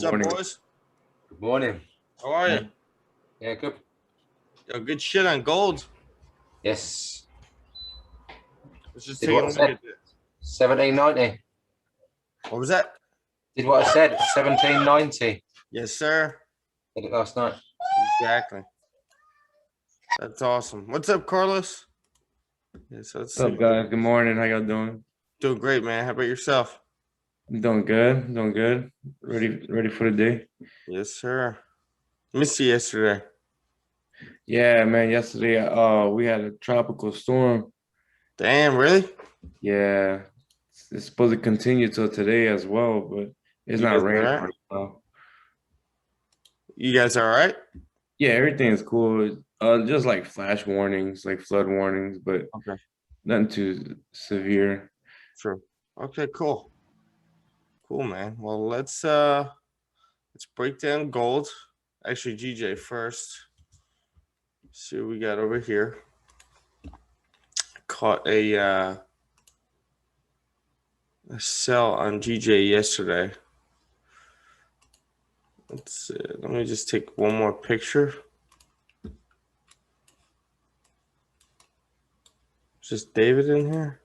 What's up, Morning. boys? Good morning. How are you? Yeah, good. Yo, good shit on gold. Yes. Let's just Did take a what I look said. at it. 1790. What was that? Did what I said. 1790. Yes, sir. Did it last night. Exactly. That's awesome. What's up, Carlos? Yes, let's What's up, guys? Good morning. How y'all doing? Doing great, man. How about yourself? I'm doing good. Doing good. Ready for the day. Yes, sir. Missed you yesterday. Yeah, man. Yesterday, we had a tropical storm. Damn, really? Yeah, it's supposed to continue till today as well, but it's You not guys raining all right? right now. You guys all right? Yeah, everything's cool. Just like flash warnings, like flood warnings, but Okay. nothing too severe. Sure. Okay, cool. Cool, man. Well, let's break down gold. Actually, GJ first. See what we got over here. Caught a sell on GJ yesterday. Let's see. Let me just take one more picture. Is this David in here?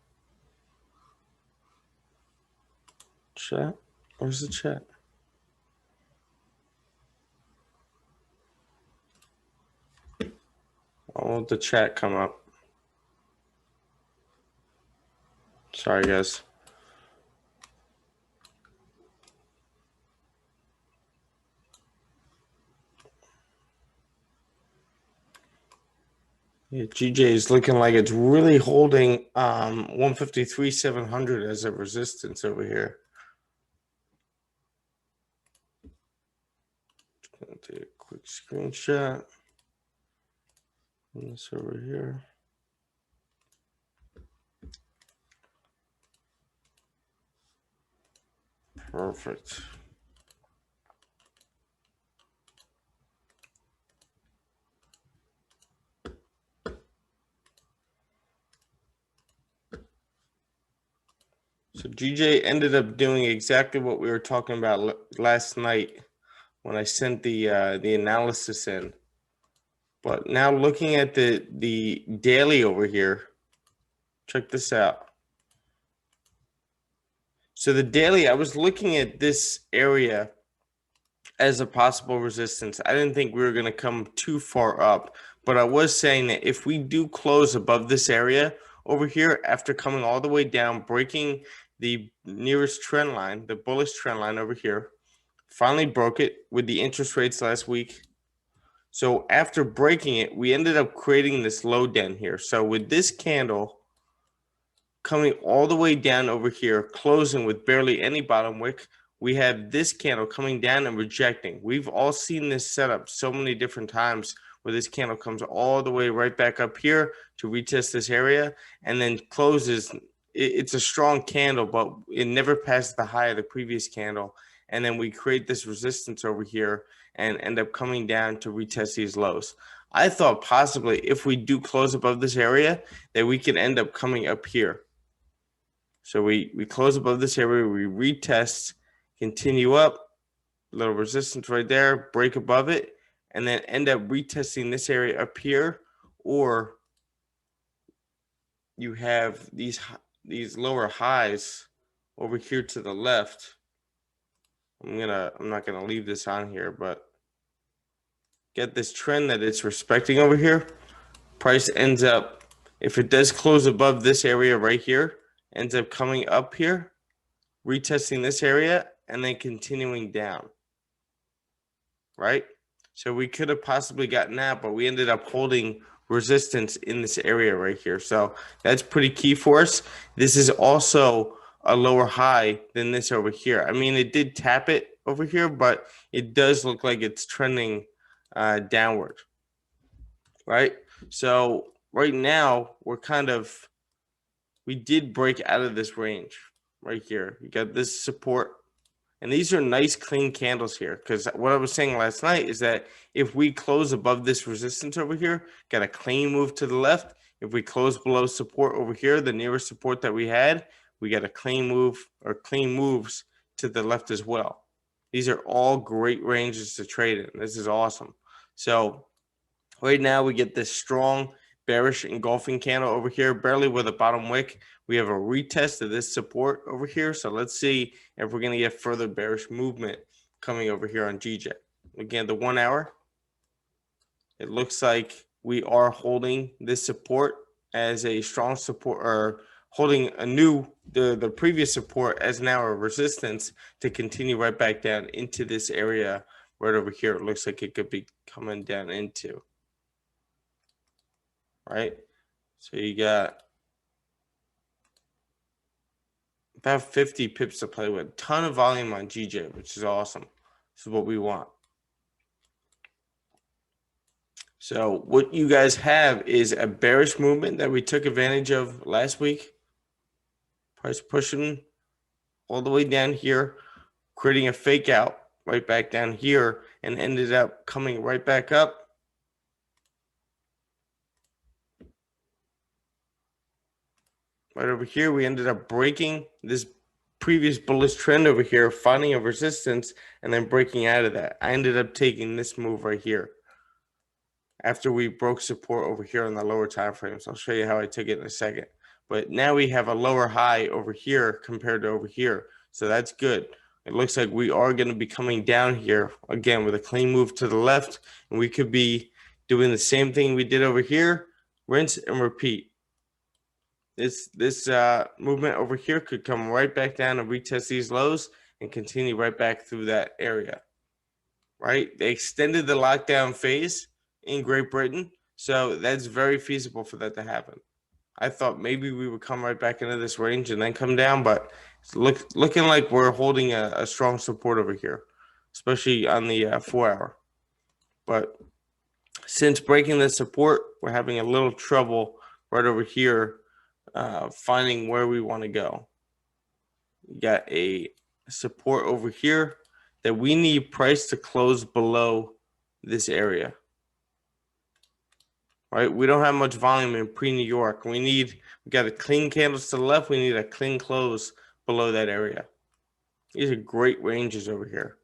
Chat? Where's the chat? I want the chat come up. Sorry, guys. Yeah, GJ is looking like it's really holding 153,700 as a resistance over here. Gonna take a quick screenshot. And this over here. Perfect. So GJ ended up doing exactly what we were talking about last night when I sent the analysis in. But now looking at the daily over here, check this out. So the daily, I was looking at this area as a possible resistance. I didn't think we were going to come too far up, but I was saying that if we do close above this area over here after coming all the way down, breaking the nearest trend line, the bullish trend line over here, finally broke it with the interest rates last week. So after breaking it, we ended up creating this low down here. So with this candle coming all the way down over here, closing with barely any bottom wick, we have this candle coming down and rejecting. We've all seen this setup so many different times where this candle comes all the way right back up here to retest this area and then closes. It's a strong candle, but it never passes the high of the previous candle. And then we create this resistance over here and end up coming down to retest these lows. I thought possibly if we do close above this area that we could end up coming up here. So we close above this area, we retest, continue up, little resistance right there, break above it, and then end up retesting this area up here, or you have these lower highs over here to the left. I'm not gonna leave this on here, but get this trend that it's respecting over here. Price ends up, if it does close above this area right here, ends up coming up here, retesting this area, and then continuing down, right? So we could have possibly gotten that, but we ended up holding resistance in this area right here. So that's pretty key for us. This is also a lower high than this over here. I mean, it did tap it over here, but it does look like it's trending downward, right? So right now, we did break out of this range right here. You got this support. And these are nice clean candles here, because what I was saying last night is that if we close above this resistance over here, got a clean move to the left. If we close below support over here, the nearest support that we had, we got a clean move or clean moves to the left as well. These are all great ranges to trade in. This is awesome. So right now we get this strong bearish engulfing candle over here, barely with a bottom wick. We have a retest of this support over here. So let's see if we're going to get further bearish movement coming over here on GJ. Again, the 1 hour, it looks like we are holding this support as a strong support, or holding the previous support as now a resistance to continue right back down into this area right over here. It looks like it could be coming down into. Right? So you got about 50 pips to play with. Ton of volume on GJ, which is awesome. This is what we want. So what you guys have is a bearish movement that we took advantage of last week. Price pushing all the way down here, creating a fake out right back down here, and ended up coming right back up. Right over here, we ended up breaking this previous bullish trend over here, finding a resistance, and then breaking out of that. I ended up taking this move right here after we broke support over here on the lower time frames. I'll show you how I took it in a second. But now we have a lower high over here compared to over here. So that's good. It looks like we are going to be coming down here again with a clean move to the left. And we could be doing the same thing we did over here. Rinse and repeat. This movement over here could come right back down and retest these lows and continue right back through that area. Right? They extended the lockdown phase in Great Britain, so that's very feasible for that to happen. I thought maybe we would come right back into this range and then come down, but it's looking like we're holding a strong support over here, especially on the 4 hour. But since breaking the support, we're having a little trouble right over here finding where we want to go. We got a support over here that we need price to close below this area. Right? We don't have much volume in pre-New York. We got a clean candles to the left. We need a clean close below that area. These are great ranges over here.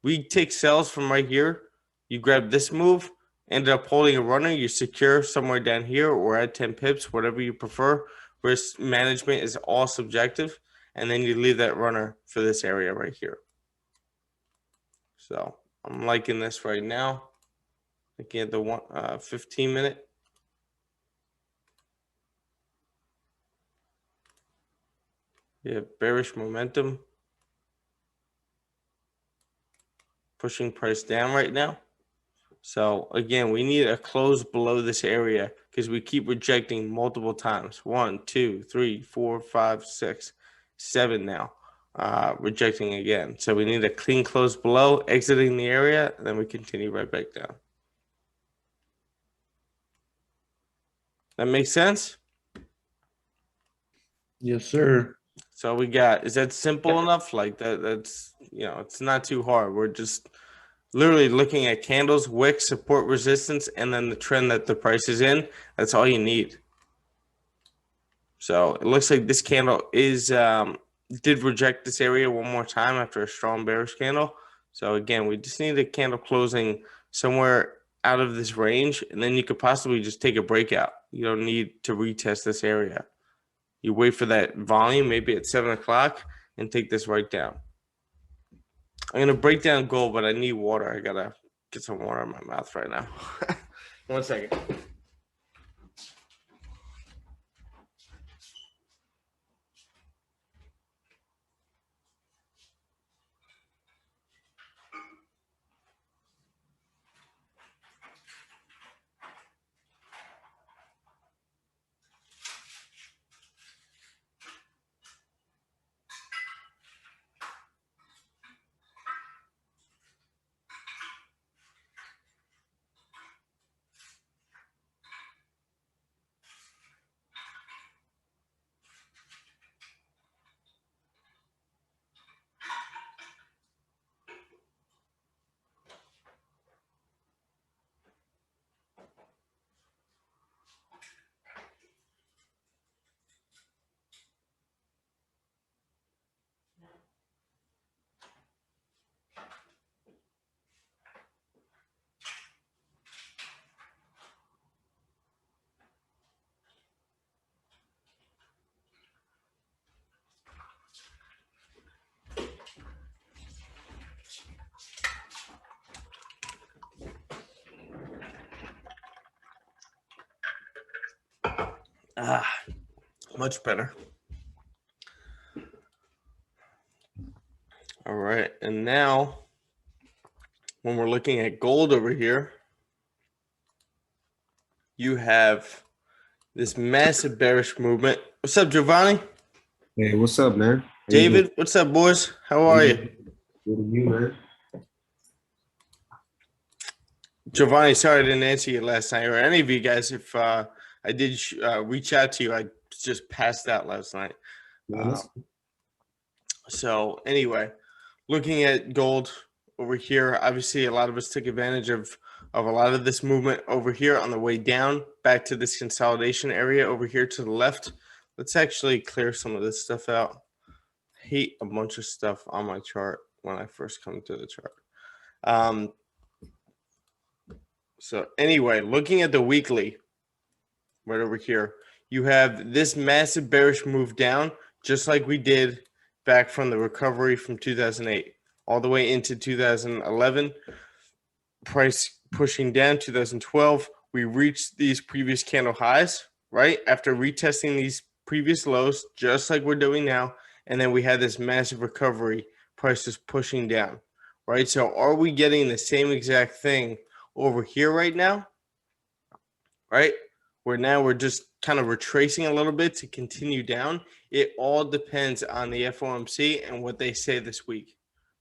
We take sells from right here. You grab this move, ended up holding a runner. You secure somewhere down here or at 10 pips, whatever you prefer. Risk management is all subjective. And then you leave that runner for this area right here. So I'm liking this right now. Looking at the 15 minute. You have bearish momentum. Pushing price down right now. So again, we need a close below this area because we keep rejecting multiple times. 1, 2, 3, 4, 5, 6, 7 now. Rejecting again. So we need a clean close below, exiting the area, and then we continue right back down. That makes sense? Yes, sir. So we got, is that simple enough? Like that's, it's not too hard. We're just literally looking at candles, wick, support, resistance, and then the trend that the price is in. That's all you need. So it looks like this candle did reject this area one more time after a strong bearish candle. So again, we just need a candle closing somewhere out of this range, and then you could possibly just take a breakout. You don't need to retest this area. You wait for that volume, maybe at 7 o'clock, and take this right down. I'm going to break down gold, but I need water. I got to get some water in my mouth right now. 1 second. Much better. All right, and now when we're looking at gold over here, you have this massive bearish movement. What's up, Giovanni? Hey, what's up, man? How you doing? David, what's up, boys? How are you? Good to you, man. Giovanni, sorry I didn't answer you last night, or any of you guys. If I did reach out to you, I just passed out last night. Man, that's So anyway, looking at gold over here, obviously a lot of us took advantage of a lot of this movement over here on the way down back to this consolidation area over here to the left. Let's actually clear some of this stuff out. I hate a bunch of stuff on my chart when I first come to the chart. So anyway, looking at the weekly right over here, you have this massive bearish move down, just like we did back from the recovery from 2008 all the way into 2011. Price pushing down 2012. We reached these previous candle highs, right? After retesting these previous lows, just like we're doing now. And then we had this massive recovery, price is pushing down, right? So are we getting the same exact thing over here right now? Right? Where now we're just kind of retracing a little bit to continue down. It all depends on the FOMC and what they say this week,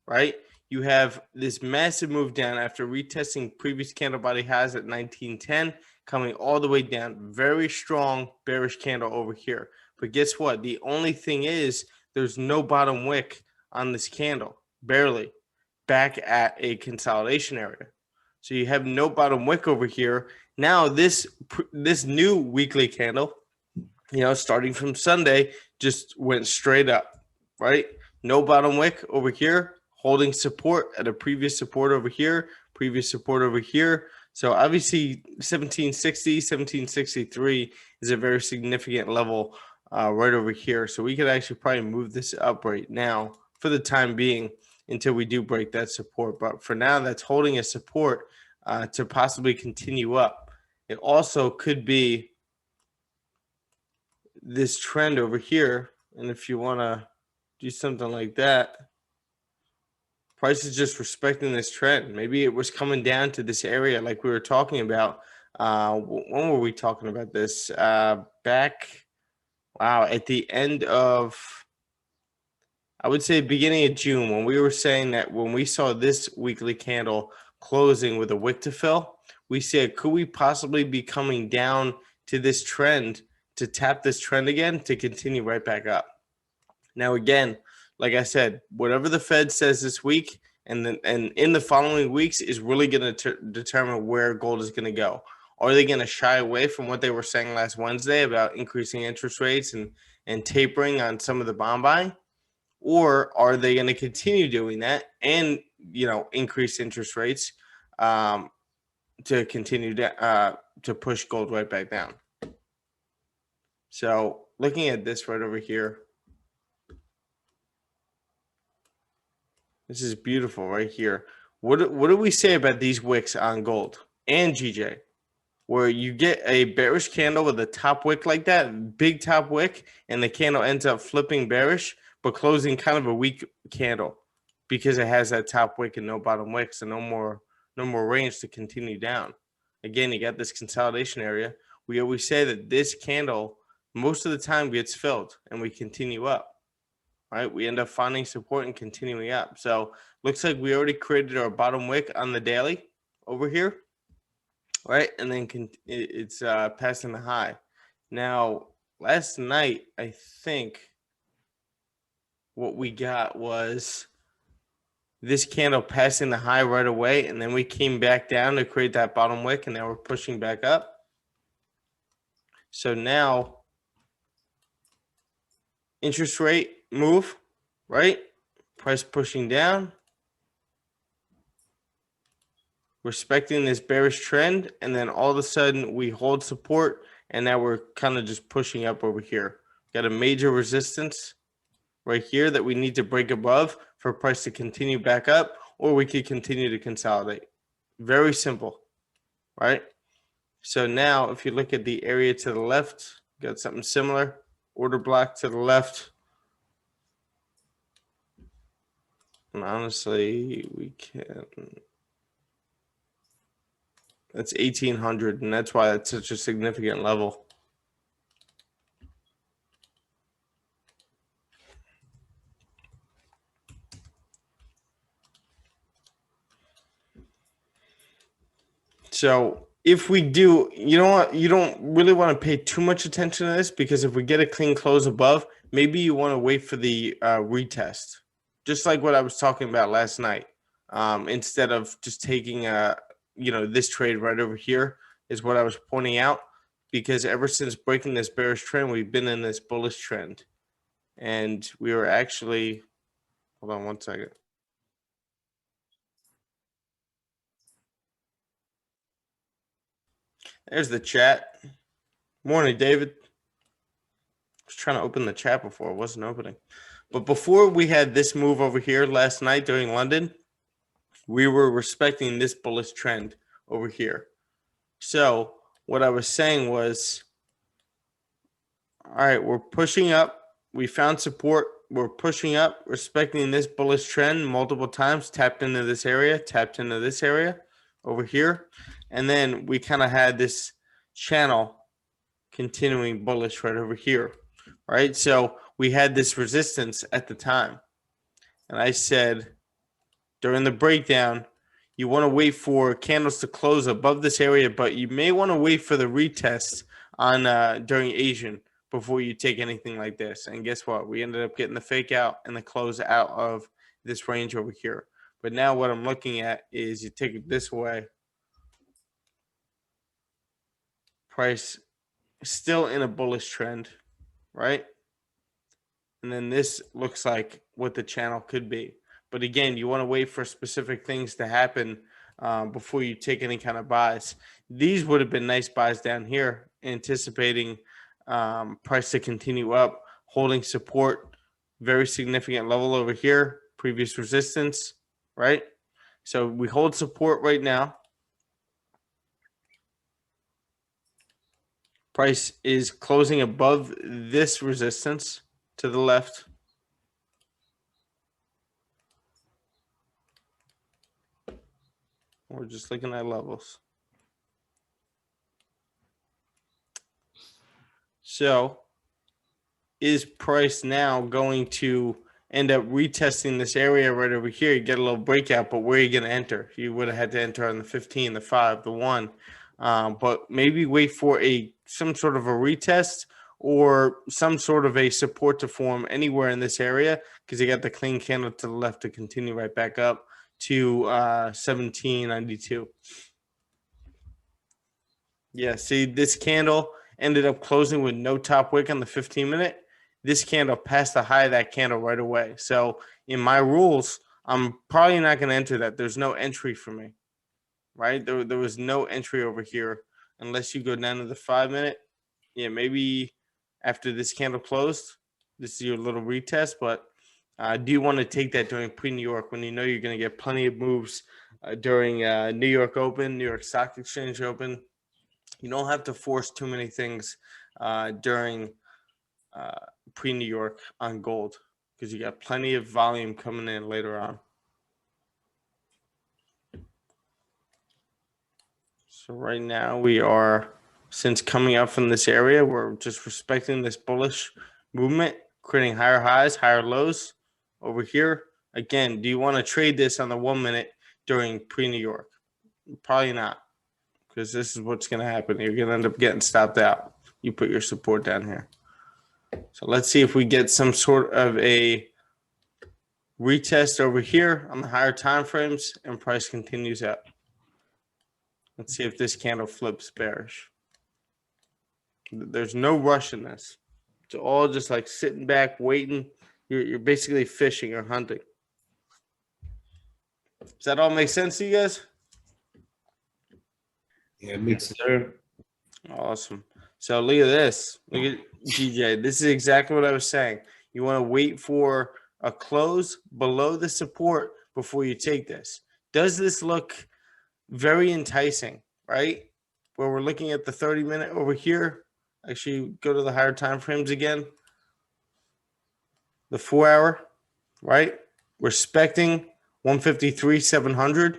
right? You have this massive move down after retesting previous candle body highs at 1910, coming all the way down. Very strong bearish candle over here. But guess what? The only thing is there's no bottom wick on this candle, barely, back at a consolidation area. So you have no bottom wick over here. Now this new weekly candle, starting from Sunday, just went straight up, right? No bottom wick over here, holding support at a previous support over here, previous support over here. So obviously 1760, 1763 is a very significant level right over here. So we could actually probably move this up right now for the time being until we do break that support. But for now, that's holding a support to possibly continue up. It also could be this trend over here. And if you want to do something like that, price is just respecting this trend. Maybe it was coming down to this area like we were talking about. When were we talking about this? Back, at the end of, I would say beginning of June, when we were saying that when we saw this weekly candle closing with a wick to fill, we said, could we possibly be coming down to this trend to tap this trend again to continue right back up? Now, again, like I said, whatever the Fed says this week and in the following weeks is really going to determine where gold is going to go. Are they going to shy away from what they were saying last Wednesday about increasing interest rates and tapering on some of the bond buying? Or are they going to continue doing that and, increase interest rates to continue to push gold right back down? So looking at this right over here, this is beautiful right here. What do we say about these wicks on gold and GJ? Where you get a bearish candle with a top wick like that, big top wick, and the candle ends up flipping bearish, but closing kind of a weak candle because it has that top wick and no bottom wick, so no more range to continue down. Again, you got this consolidation area. We always say that this candle most of the time gets filled and we continue up. Right, we end up finding support and continuing up. So looks like we already created our bottom wick on the daily over here, right? And then it's passing the high. Now, last night, I think what we got was this candle passing the high right away, and then we came back down to create that bottom wick, and now we're pushing back up. So now, interest rate move, right? Price pushing down, respecting this bearish trend, and then all of a sudden we hold support, and now we're kind of just pushing up over here. Got a major resistance right here that we need to break above for price to continue back up, or we could continue to consolidate. Very simple, right? So now if you look at the area to the left, Got something similar. Order block to the left. And honestly, we can. That's 1800, and that's why that's such a significant level. So if we do, you know what, you don't really want to pay too much attention to this, because if we get a clean close above, maybe you want to wait for the retest, just like what I was talking about last night. Instead of just taking this trade right over here is what I was pointing out, because ever since breaking this bearish trend, we've been in this bullish trend, and we were actually, hold on one second. There's the chat. Morning, David. I was trying to open the chat before. It wasn't opening. But before we had this move over here last night during London, we were respecting this bullish trend over here. So what I was saying was, all right, we're pushing up. We found support. We're pushing up, respecting this bullish trend multiple times, tapped into this area, tapped into this area over here. And then we kind of had this channel continuing bullish right over here, right? So we had this resistance at the time. And I said during the breakdown, you want to wait for candles to close above this area, but you may want to wait for the retest on during Asian before you take anything like this. And guess what? We ended up getting the fake out and the close out of this range over here. But now what I'm looking at is you take it this way. Price still in a bullish trend, right? And then this looks like what the channel could be. But again, you want to wait for specific things to happen before you take any kind of buys. These would have been nice buys down here, anticipating price to continue up, holding support, very significant level over here, previous resistance, right? So we hold support right now. Price is closing above this resistance to the left. We're just looking at levels. So is price now going to end up retesting this area right over here? You get a little breakout, but where are you going to enter? You would have had to enter on the 15, the 5, the 1. But maybe wait for some sort of a retest or some sort of a support to form anywhere in this area, because you got the clean candle to the left to continue right back up to 1792. Yeah, see, this candle ended up closing with no top wick on the 15-minute. This candle passed the high of that candle right away. So in my rules, I'm probably not going to enter that. There's no entry for me, right? There was no entry over here unless you go down to the 5-minute. Yeah, maybe after this candle closed, this is your little retest. But do you want to take that during pre-New York when you know you're going to get plenty of moves during New York Open, New York Stock Exchange Open? You don't have to force too many things during pre-New York on gold, because you got plenty of volume coming in later on. So right now we are, since coming up from this area, we're just respecting this bullish movement, creating higher highs, higher lows over here. Again, do you want to trade this on the 1-minute during pre-New York? Probably not, because this is what's going to happen. You're going to end up getting stopped out. You put your support down here. So let's see if we get some sort of a retest over here on the higher time frames and price continues up. Let's see if this candle flips bearish. There's no rush in this. It's all just like sitting back, waiting. You're basically fishing or hunting. Does that all make sense to you guys? Yeah, it makes Yes, sense. sir. Awesome. So look at this. Look at DJ. This is exactly what I was saying. You want to wait for a close below the support before you take this. Does this look very enticing, right? Where we're looking at the 30-minute over here, Actually, go to the higher time frames again. The 4 hour, right? Respecting 153, 700.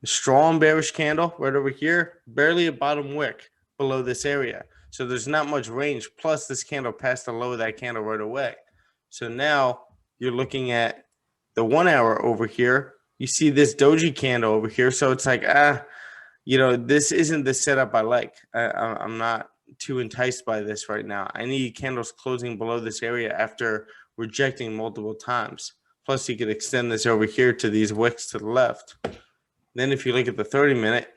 Strong bearish candle right over here. Barely a bottom wick below this area. So there's not much range. Plus, this candle passed the low of that candle right away. So now you're looking at the 1 hour over here. You see this doji candle over here. So it's like, this isn't the setup I like. I'm not too enticed by this right now. I need candles closing below this area after rejecting multiple times. Plus, you could extend this over here to these wicks to the left. Then if you look at the 30-minute,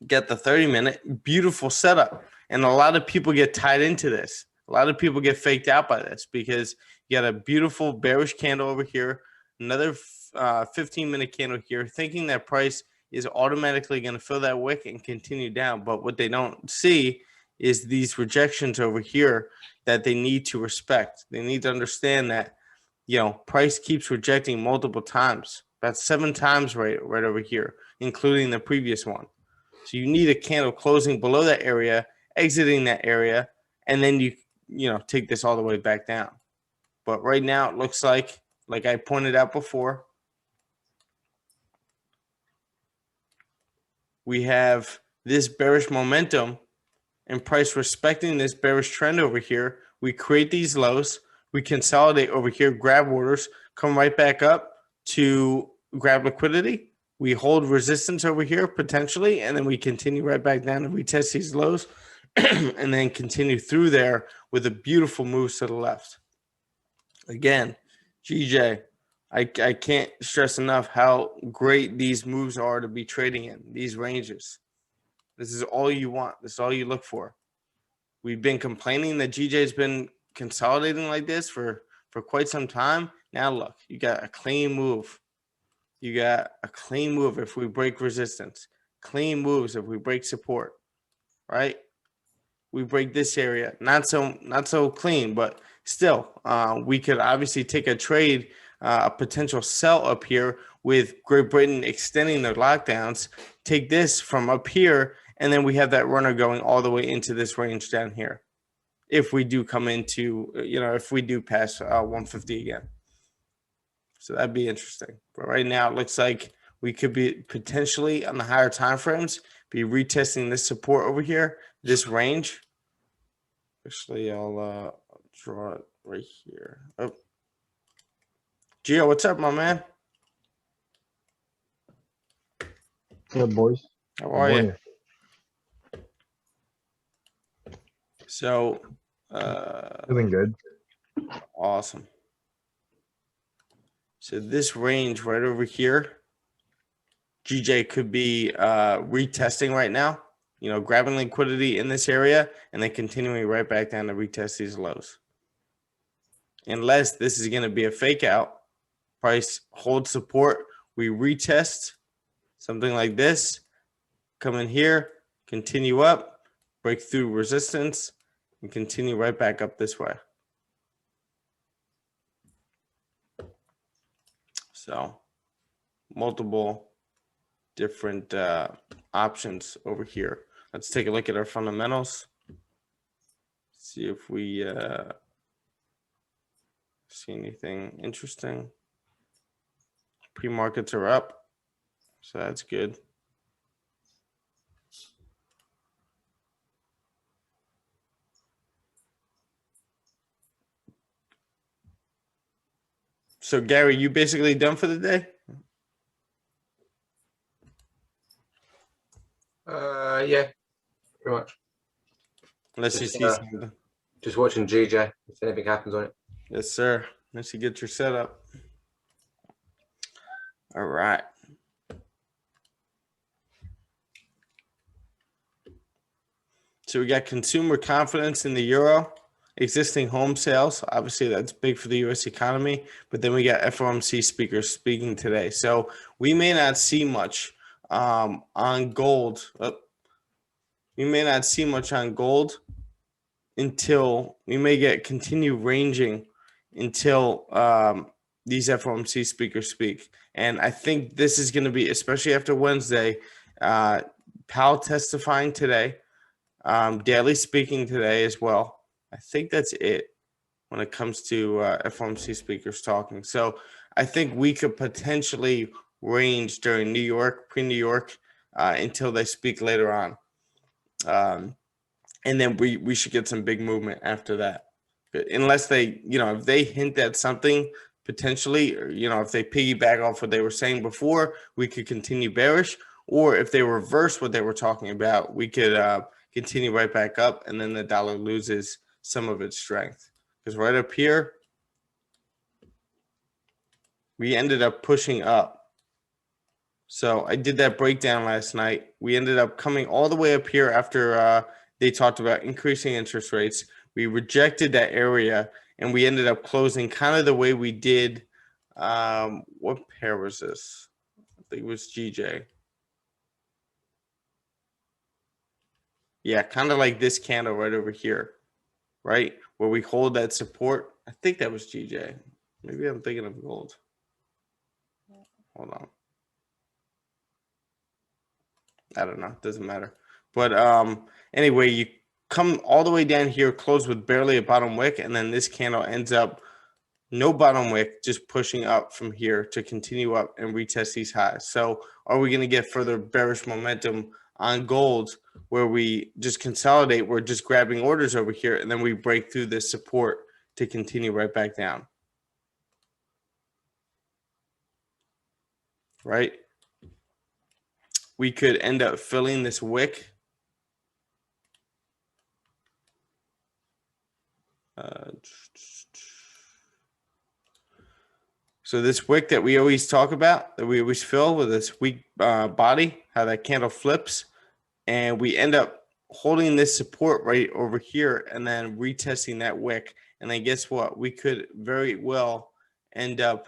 get the 30-minute, beautiful setup. And a lot of people get tied into this. A lot of people get faked out by this because you got a beautiful bearish candle over here, another 15-minute candle here, thinking that price is automatically going to fill that wick and continue down. But what they don't see is these rejections over here that they need to respect. They need to understand that, price keeps rejecting multiple times, about 7 times right over here, including the previous one. So you need a candle closing below that area, exiting that area, and then you take this all the way back down. But right now it looks like I pointed out before, we have this bearish momentum and price respecting this bearish trend over here. We create these lows, we consolidate over here, grab orders, come right back up to grab liquidity. We hold resistance over here potentially, and then we continue right back down and retest these lows and then continue through there with a beautiful move to the left. Again, GJ, I can't stress enough how great these moves are to be trading in, these ranges. This is all you want. This is all you look for. We've been complaining that GJ's been consolidating like this for quite some time. Now look, you got a clean move. You got a clean move if we break resistance. Clean moves if we break support, right? We break this area. Not so clean, but still, we could obviously take a trade, a potential sell up here with Great Britain extending their lockdowns. Take this from up here, and then we have that runner going all the way into this range down here. If we do come into, if we do pass 150 again. So that'd be interesting. But right now it looks like we could be potentially on the higher time frames, be retesting this support over here, this range. Actually, I'll draw it right here. Oh, Gio, what's up, my man? Good, boys. How are you? So, Doing good. Awesome. So this range right over here, GJ could be retesting right now, grabbing liquidity in this area and then continuing right back down to retest these lows. Unless this is going to be a fake out, price hold support, we retest something like this, come in here, continue up, break through resistance, and continue right back up this way. So multiple different options over here. Let's take a look at our fundamentals. See if we see anything interesting. Pre-markets are up, so that's good. So Gary, you basically done for the day? Yeah, pretty much. Unless you Just, see something. Just watching GJ. If anything happens on it. Yes, sir. Unless you get your setup. All right. So we got consumer confidence in the euro, existing home sales. Obviously, that's big for the U.S. economy. But then we got FOMC speakers speaking today. So we may not see much on gold. We may not see much on gold until we may get continued ranging until these FOMC speakers speak. And I think this is going to be, especially after Wednesday, Powell testifying today. Daily speaking today as well. I think that's it when it comes to FOMC speakers talking. So I think we could potentially range during New York, pre-New York, until they speak later on. And then we should get some big movement after that. Unless they, if they hint at something potentially, or, if they piggyback off what they were saying before, we could continue bearish. Or if they reverse what they were talking about, we could continue right back up, and then the dollar loses some of its strength. Because right up here, we ended up pushing up. So I did that breakdown last night. We ended up coming all the way up here after they talked about increasing interest rates. We rejected that area, and we ended up closing kind of the way we did. What pair was this? I think it was GJ. Yeah, kind of like this candle right over here, right? Where we hold that support. I think that was GJ. Maybe I'm thinking of gold. Hold on. I don't know. Doesn't matter. But anyway, you come all the way down here, close with barely a bottom wick, and then this candle ends up no bottom wick, just pushing up from here to continue up and retest these highs. So are we going to get further bearish momentum on gold where we just consolidate? We're just grabbing orders over here, and then we break through this support to continue right back down. Right? We could end up filling this wick. So this wick that we always talk about, that we always fill with this weak body, how that candle flips, and we end up holding this support right over here and then retesting that wick. And then guess what? We could very well end up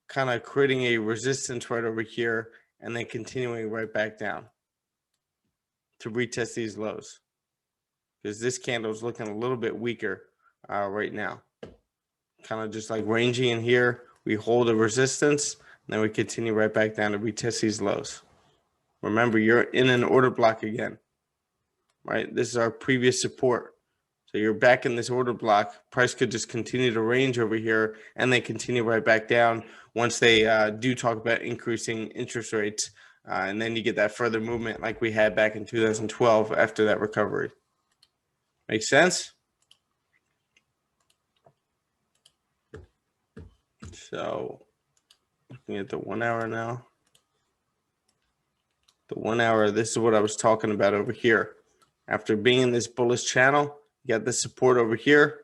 kind of creating a resistance right over here and then continuing right back down to retest these lows. Because this candle is looking a little bit weaker right now. Kind of just like ranging in here. We hold a resistance, and then we continue right back down to retest these lows. Remember, you're in an order block again, right? This is our previous support. So you're back in this order block. Price could just continue to range over here, and they continue right back down once they do talk about increasing interest rates. And then you get that further movement like we had back in 2012 after that recovery. Make sense? So looking at the 1 hour now. The 1 hour, this is what I was talking about over here. After being in this bullish channel, you got the support over here,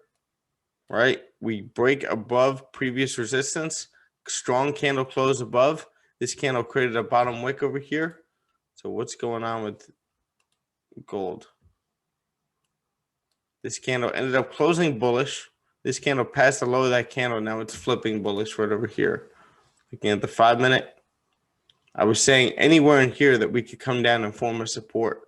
right? We break above previous resistance, strong candle close above. This candle created a bottom wick over here. So what's going on with gold? This candle ended up closing bullish. This candle passed the low of that candle. Now it's flipping bullish right over here. Looking at the 5 minute, I was saying anywhere in here that we could come down and form a support.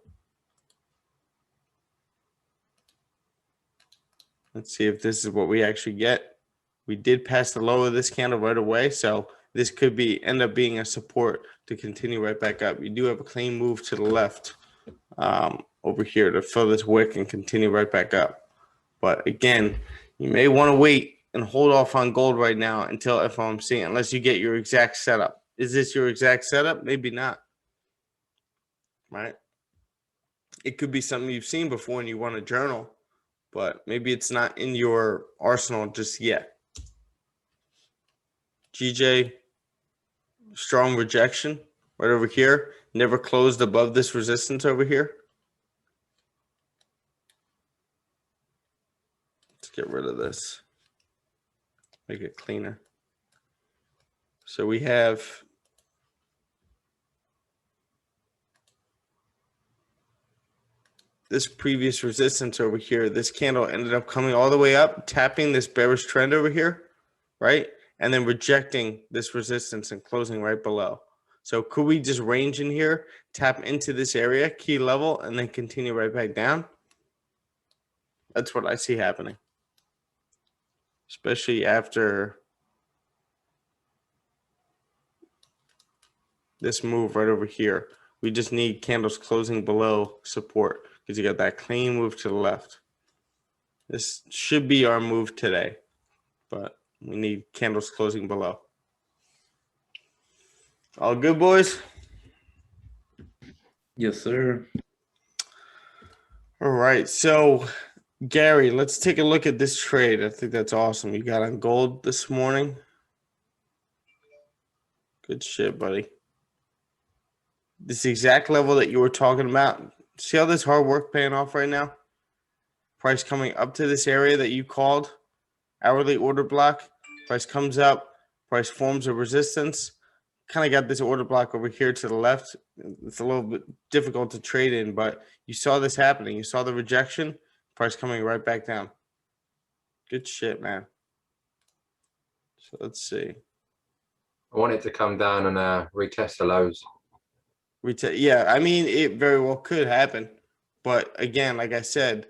Let's see if this is what we actually get. We did pass the low of this candle right away, so this could end up being a support to continue right back up. You do have a clean move to the left over here to fill this wick and continue right back up. But again, you may want to wait and hold off on gold right now until FOMC, unless you get your exact setup. Is this your exact setup? Maybe not. Right? It could be something you've seen before and you want to journal, but maybe it's not in your arsenal just yet. GJ, strong rejection right over here. Never closed above this resistance over here. Let's get rid of this. Make it cleaner. So we have this previous resistance over here. This candle ended up coming all the way up, tapping this bearish trend over here, right? And then rejecting this resistance and closing right below. So could we just range in here, tap into this area, key level, and then continue right back down? That's what I see happening. Especially after this move right over here. We just need candles closing below support. because you got that clean move to the left. This should be our move today, but we need candles closing below. All good, boys? Yes, sir. All right, so Gary, let's take a look at this trade. I think that's awesome. You got on gold this morning. Good shit, buddy. This exact level that you were talking about. See how this hard work paying off right now? Price coming up to this area that you called. Hourly order block. Price comes up. Price forms a resistance. Kind of got this order block over here to the left. It's a little bit difficult to trade in, but you saw this happening. You saw the rejection. Price coming right back down. Good shit, man. So let's see. I want it to come down and retest the lows. Yeah, I mean, it very well could happen. But again, like I said,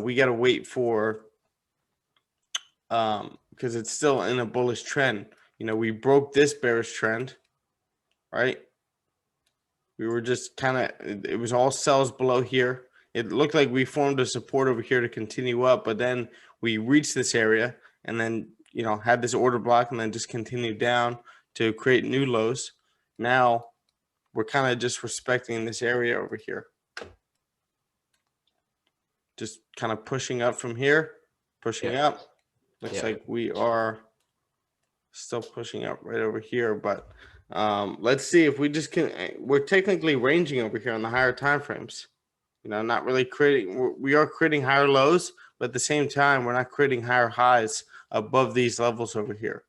we got to wait for because it's still in a bullish trend. You know, we broke this bearish trend, right? We were just kind of, it was all sells below here. It looked like we formed a support over here to continue up, but then we reached this area and then, you know, had this order block and then just continued down to create new lows. Now we're kind of just respecting this area over here. Just kind of pushing up from here, pushing up. Looks like we are still pushing up right over here, but let's see if we just can. We're technically ranging over here on the higher time frames. You know, not really creating. We are creating higher lows, but at the same time, we're not creating higher highs above these levels over here.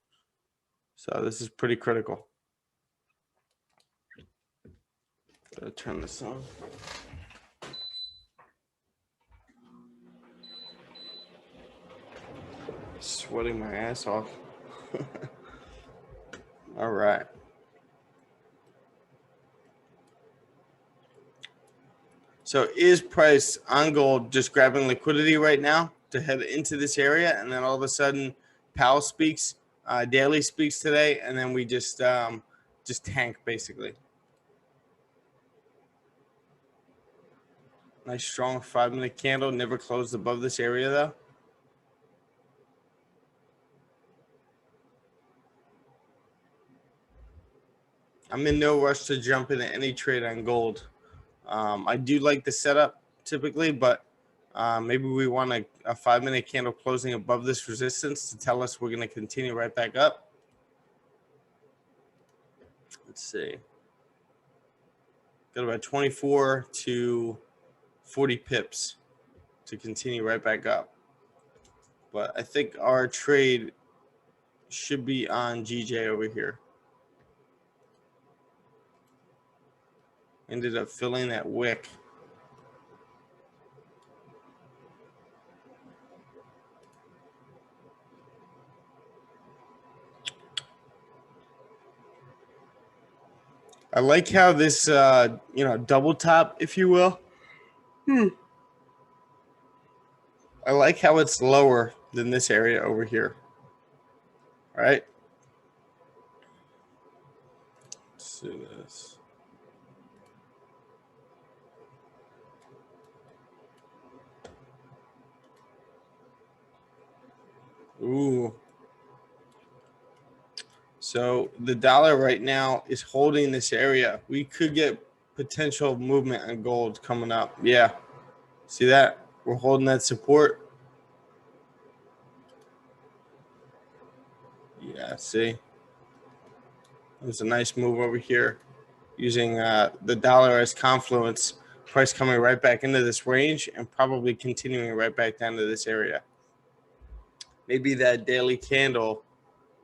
So this is pretty critical. Gotta turn this on. Sweating my ass off. All right. So is price on gold just grabbing liquidity right now to head into this area, and then all of a sudden Powell speaks, Daly speaks today, and then we just tank basically. Nice strong 5-minute candle, never closed above this area though. I'm in no rush to jump into any trade on gold. I do like the setup typically, but maybe we want a 5-minute candle closing above this resistance to tell us we're going to continue right back up. Let's see. Got about 24 to 40 pips to continue right back up. But I think our trade should be on GJ over here. Ended up filling that wick. I like how this, double top, if you will. I like how it's lower than this area over here. All right. Let's do this. Ooh. So the dollar right now is holding this area. We could get potential movement on gold coming up. Yeah. See that? We're holding that support. Yeah, see? It was a nice move over here using the dollar as confluence. Price coming right back into this range and probably continuing right back down to this area. Maybe that daily candle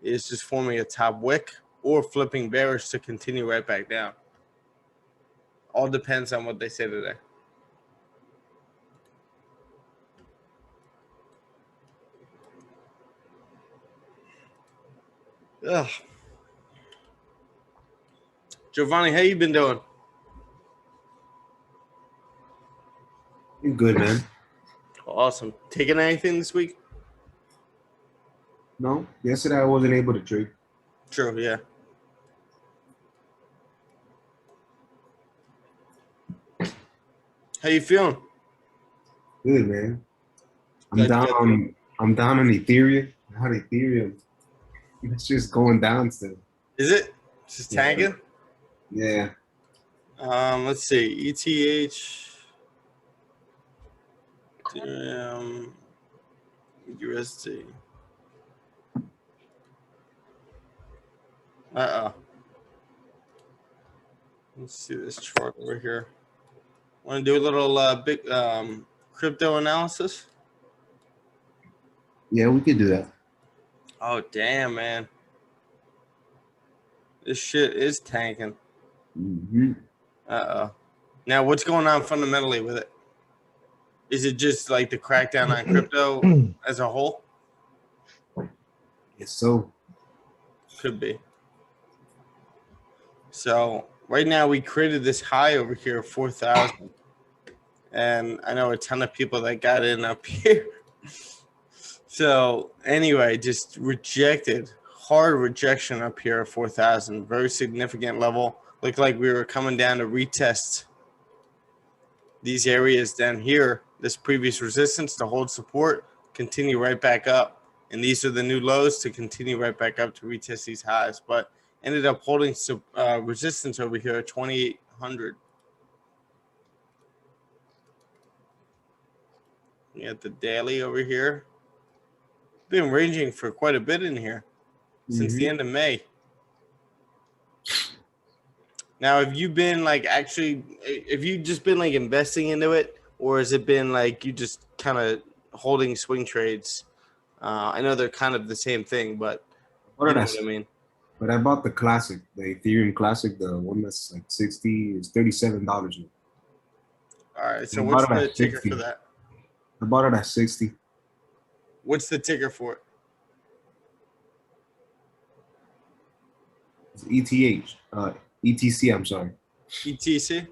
is just forming a top wick or flipping bearish to continue right back down. All depends on what they say today. Ugh. Giovanni, how you been doing? You good, man? Awesome. Taking anything this week? No, yesterday I wasn't able to trade. True, yeah. How you feeling? Good, man. I'm Good, down good. on I'm down on Ethereum. On Ethereum, it's just going down still. Is it? Just Yeah. tanking? Yeah. Let's see. ETH, USD. Uh-oh. Let's see this chart over here. Want to do a little big crypto analysis? Yeah, we could do that. Oh, damn, man. This shit is tanking. Hmm. Uh-oh. Now, what's going on fundamentally with it? Is it just like the crackdown on crypto as a whole? Yes, so. Could be. So right now we created this high over here of 4,000. And I know a ton of people that got in up here. So anyway, just rejected, hard rejection up here at 4,000. Very significant level. Looked like we were coming down to retest these areas down here, this previous resistance to hold support, continue right back up. And these are the new lows to continue right back up to retest these highs. But ended up holding some resistance over here at 2,800. You got the daily over here. Been ranging for quite a bit in here since the end of May. Now, have you been like actually, have you just been like investing into it, or has it been like you just kind of holding swing trades? I know they're kind of the same thing, but you know what I mean. But I bought the classic, the Ethereum classic, the one that's like 60, it's $37 now. All right, so what's the ticker for that? I bought it at 60. What's the ticker for it? It's ETH, ETC, I'm sorry. ETC?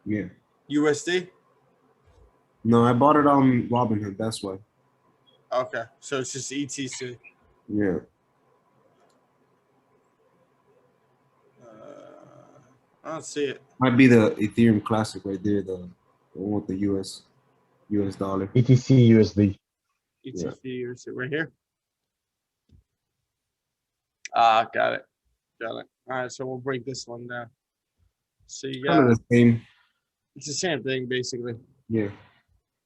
Yeah. USD? No, I bought it on Robinhood, that's why. Okay, so it's just ETC. Yeah. I don't see it. Might be the Ethereum classic right there, the one with the US dollar. ETC USD. ETC USD right here. Ah, got it. Got it. All right, so we'll break this one down. So you got Kind of the same. it's the same thing basically. Yeah.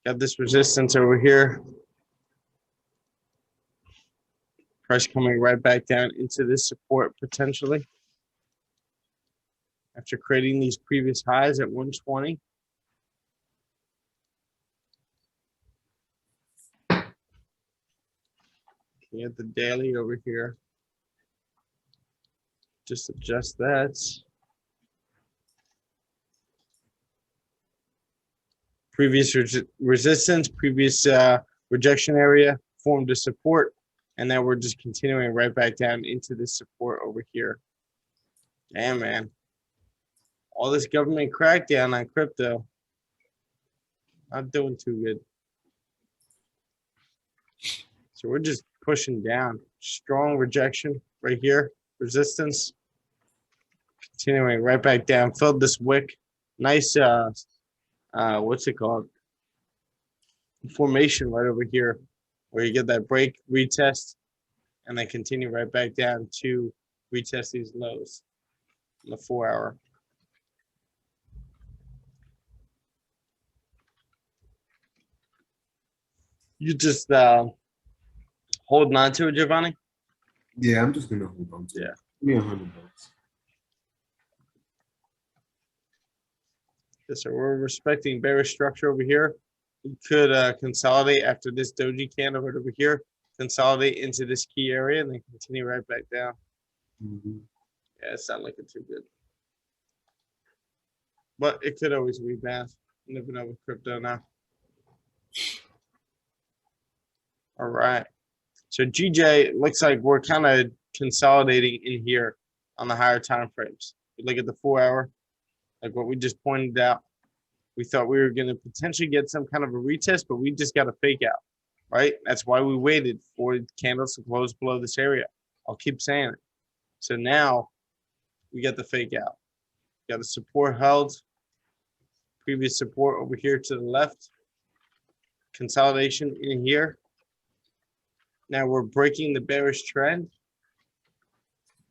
Got this resistance over here. Price coming right back down into this support potentially. After creating these previous highs at 120. You have the daily over here. Just adjust that. Previous resistance, previous rejection area formed a support, and then we're just continuing right back down into this support over here. Damn, man. All this government crackdown on crypto. Not doing too good. So we're just pushing down. Strong rejection right here. Resistance. Continuing right back down. Filled this wick. Nice, what's it called? Formation right over here where you get that break, retest, and then continue right back down to retest these lows in the 4 hour. You just holding on to it, Giovanni? Yeah, I'm just gonna hold on to it. Give me $100. Yes, sir. We're respecting bearish structure over here. We could consolidate after this doji candle right over here, consolidate into this key area, and then continue right back down. Yeah, it's not looking too good. But it could always rebound. You never know with crypto now. All right. So GJ, looks like we're kind of consolidating in here on the higher time frames. You look at the 4 hour, like what we just pointed out. We thought we were going to potentially get some kind of a retest, but we just got a fake out, right? That's why we waited for candles to close below this area. I'll keep saying it. So now we got the fake out. Got a support held. Previous support over here to the left. consolidation in here. Now we're breaking the bearish trend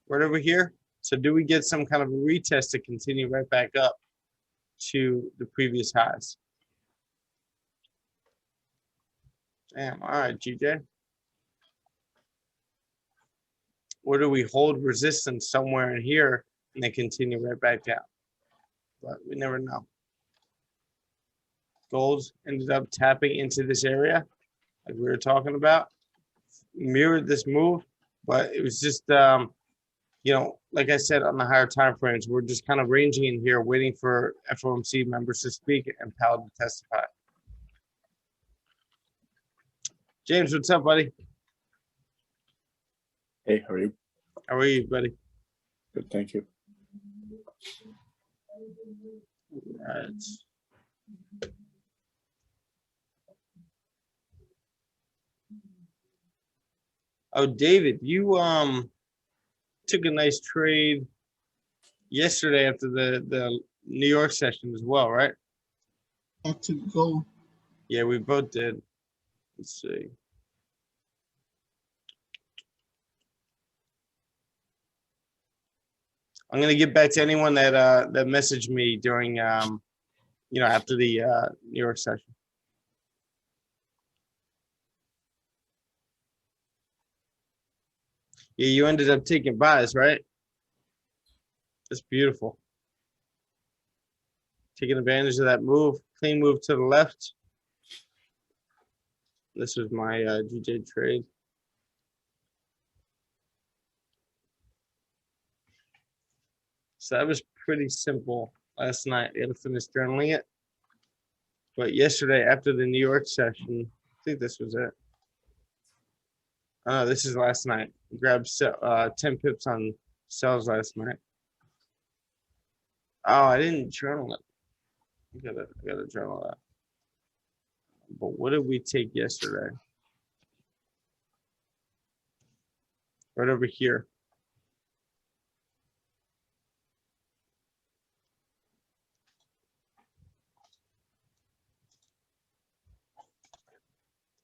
right over here. So do we get some kind of a retest to continue right back up to the previous highs? Damn, all right, GJ. Or do we hold resistance somewhere in here and then continue right back down? But we never know. Gold ended up tapping into this area like we were talking about, mirrored this move, but it was just you know, like I said, on the higher time frames, we're just kind of ranging in here, waiting for FOMC members to speak and Powell to testify. James, what's up, buddy? Hey, how are you? How are you, buddy? Good, thank you. All right. Oh, David, you took a nice trade yesterday after the New York session as well, right? I took gold. Yeah, we both did. Let's see. I'm gonna get back to anyone that that messaged me during you know, after the New York session. Yeah, you ended up taking buys, right? That's beautiful. Taking advantage of that move, clean move to the left. This was my GJ trade. So that was pretty simple last night. I had to finish journaling it. But yesterday, after the New York session, I think this was it. Oh, this is last night. Grabbed 10 pips on sells last night. Oh, I didn't journal it. I gotta journal that. But what did we take yesterday? Right over here.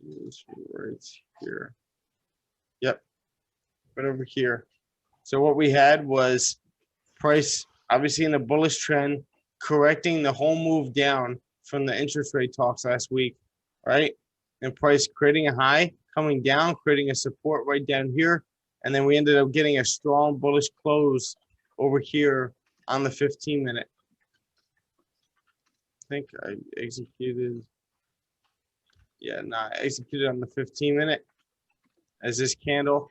This right here. Yep. Right over here. So what we had was price obviously in a bullish trend, correcting the whole move down from the interest rate talks last week, right? And price creating a high, coming down, creating a support right down here. And then we ended up getting a strong bullish close over here on the 15-minute. I think I executed. Yeah, no, I executed on the 15-minute as this candle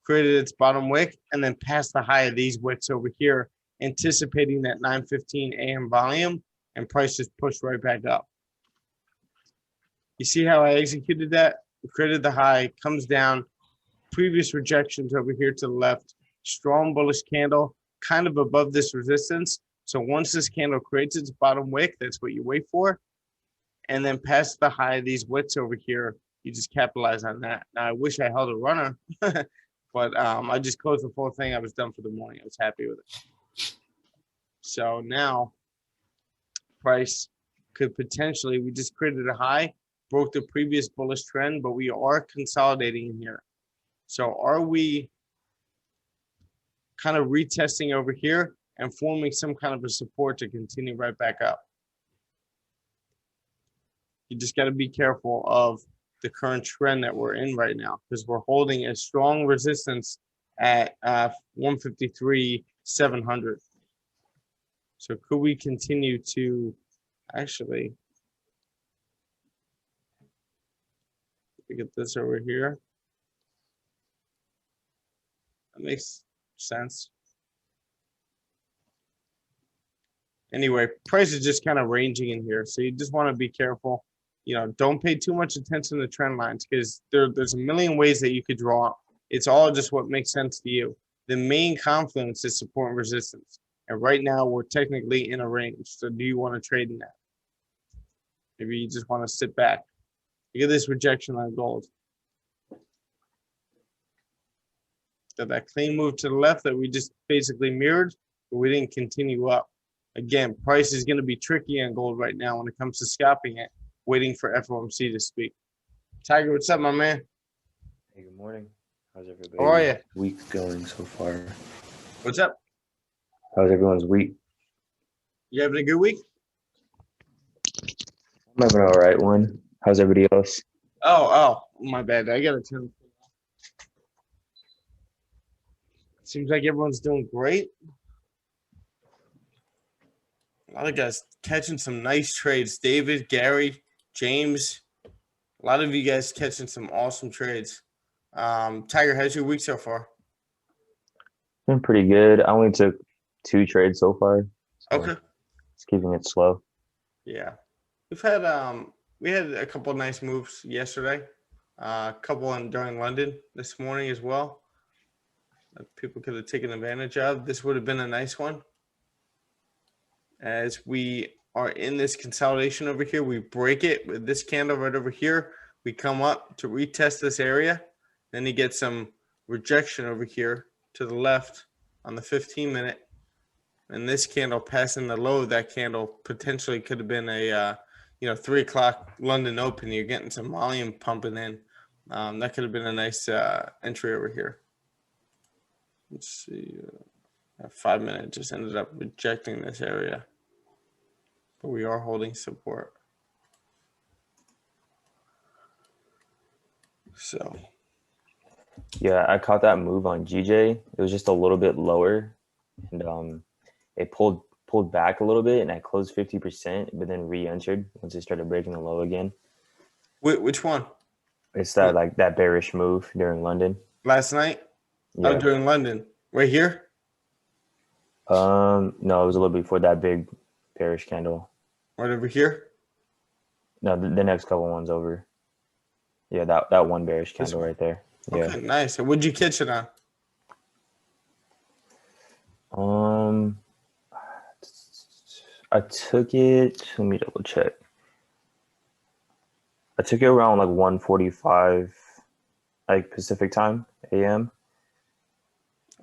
created its bottom wick and then passed the high of these wicks over here, anticipating that 9:15 a.m. volume, and price just pushed right back up. You see how I executed that? Created the high, comes down, previous rejections over here to the left, strong bullish candle, kind of above this resistance. So once this candle creates its bottom wick, that's what you wait for. And then past the high of these wicks over here, you just capitalize on that. Now, I wish I held a runner, but I just closed the full thing. I was done for the morning. I was happy with it. So now price could potentially, we just created a high, broke the previous bullish trend, but we are consolidating in here. So are we kind of retesting over here and forming some kind of a support to continue right back up? You just got to be careful of the current trend that we're in right now, because we're holding a strong resistance at 153,700. So could we continue to actually get this over here? That makes sense. Anyway, price is just kind of ranging in here, so you just want to be careful. You know, don't pay too much attention to trend lines, because there's a million ways that you could draw. It's all just what makes sense to you. The main confluence is support and resistance. And right now we're technically in a range. So do you want to trade in that? Maybe you just want to sit back. Look at this rejection on gold. So that clean move to the left that we just basically mirrored, but we didn't continue up. Again, price is going to be tricky on gold right now when it comes to scalping it, waiting for FOMC to speak. Tiger, what's up, my man? Hey, good morning. How's everybody? How are you? Week going so far? What's up? How's everyone's week? You having a good week? I'm having an all right one. How's everybody else? Oh, my bad. I gotta turn. Seems like everyone's doing great. A lot of guys catching some nice trades. David, Gary, James. A lot of you guys catching some awesome trades. Tiger, how's your week so far? Been pretty good. I only took 2 trades so far. So Okay. It's keeping it slow. Yeah. We had a couple of nice moves yesterday. A couple during London this morning as well. That people could have taken advantage of. This would have been a nice one. As we are in this consolidation over here, we break it with this candle right over here. We come up to retest this area. Then you get some rejection over here to the left on the 15-minute. And this candle passing the low of that candle potentially could have been a 3 o'clock London open. You're getting some volume pumping in. That could have been a nice entry over here. Let's see. 5-minute just ended up rejecting this area. But we are holding support. So. Yeah, I caught that move on GJ. It was just a little bit lower, and it pulled back a little bit, and I closed 50%, but then re-entered once it started breaking the low again. Which one? It's that that bearish move during London. Last night? Yeah. Oh, during London. Right here? No, it was a little before that big bearish candle. Right over here? No, the next couple ones over. Yeah, that one bearish candle one. right there. Yeah. Okay, nice. And what'd you catch it on? I took it. Let me double check. I took it around like 1:45, like Pacific time, AM.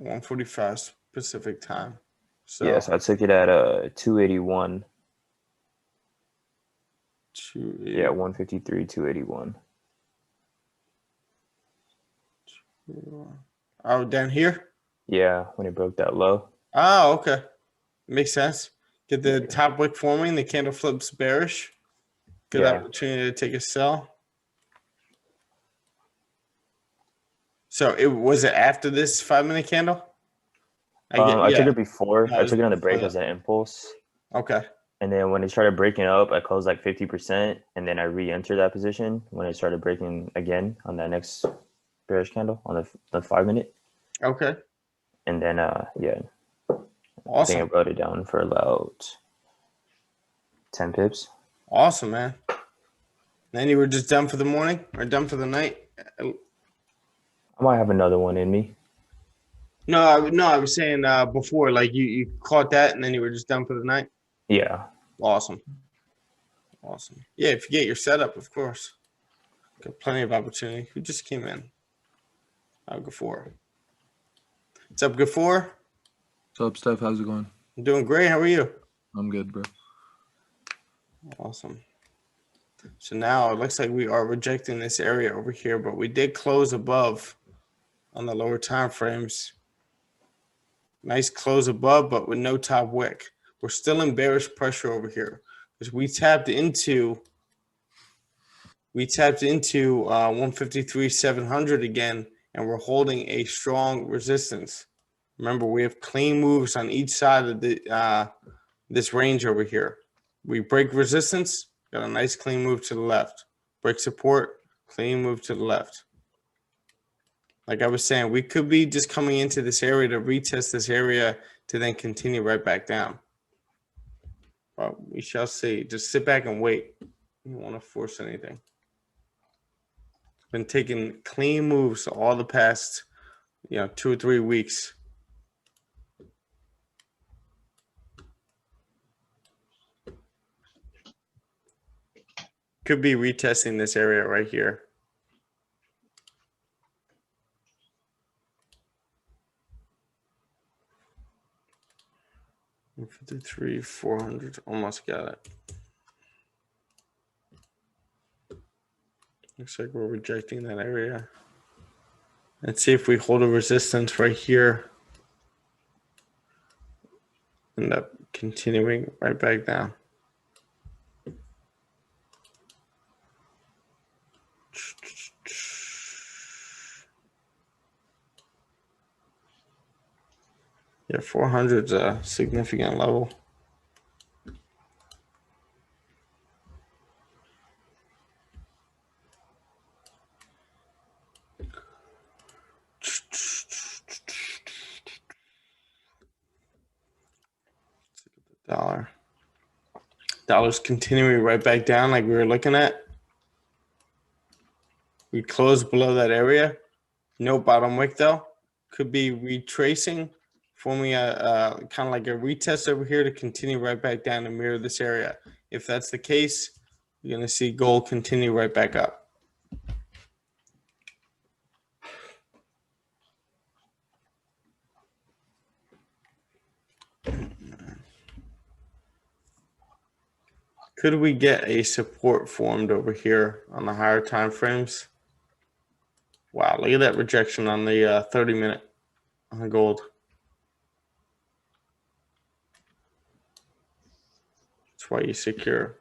1:45 Pacific time. So Yeah, so I took it at 281. Yeah, 153, 281. Oh, down here? Yeah, when it broke that low. Oh, okay. Makes sense. Get the top wick forming, the candle flips bearish. Good Yeah. opportunity to take a sell. So it was it after this 5-minute candle? I took it before. No, I it was took it on the before break that. as an impulse. Okay. And then when it started breaking up, I closed like 50%, and then I re-entered that position when it started breaking again on that next bearish candle on the 5-minute. Okay. And then yeah, I think Awesome. I wrote it down for about 10 pips. Awesome, man. Then you were just done for the morning or done for the night? I might have another one in me. No, I was saying before, like you caught that and then you were just done for the night. Yeah. Awesome. Yeah, if you get your setup, of course. Got plenty of opportunity. Who just came in? Gafour. What's up, Gafour? What's up, Steph? How's it going? I'm doing great. How are you? I'm good, bro. Awesome. So now it looks like we are rejecting this area over here, but we did close above on the lower time frames. Nice close above, but with no top wick. We're still in bearish pressure over here because we tapped into 153,700 again, and we're holding a strong resistance. Remember, we have clean moves on each side of the this range over here. We break resistance, got a nice clean move to the left. Break support, clean move to the left. Like I was saying, we could be just coming into this area to retest this area to then continue right back down. But we shall see. Just sit back and wait. You don't want to force anything. Been taking clean moves all the past, 2 or 3 weeks. Could be retesting this area right here. $53,400, almost got it. Looks like we're rejecting that area. Let's see if we hold a resistance right here. End up continuing right back down. Yeah, 400's a significant level. Dollar. Dollar's continuing right back down like we were looking at. We closed below that area. No bottom wick though. Could be retracing, forming a kind of like a retest over here to continue right back down and mirror this area. If that's the case, you're going to see gold continue right back up. Could we get a support formed over here on the higher time frames? Wow, look at that rejection on the 30-minute on the gold. That's why you secure.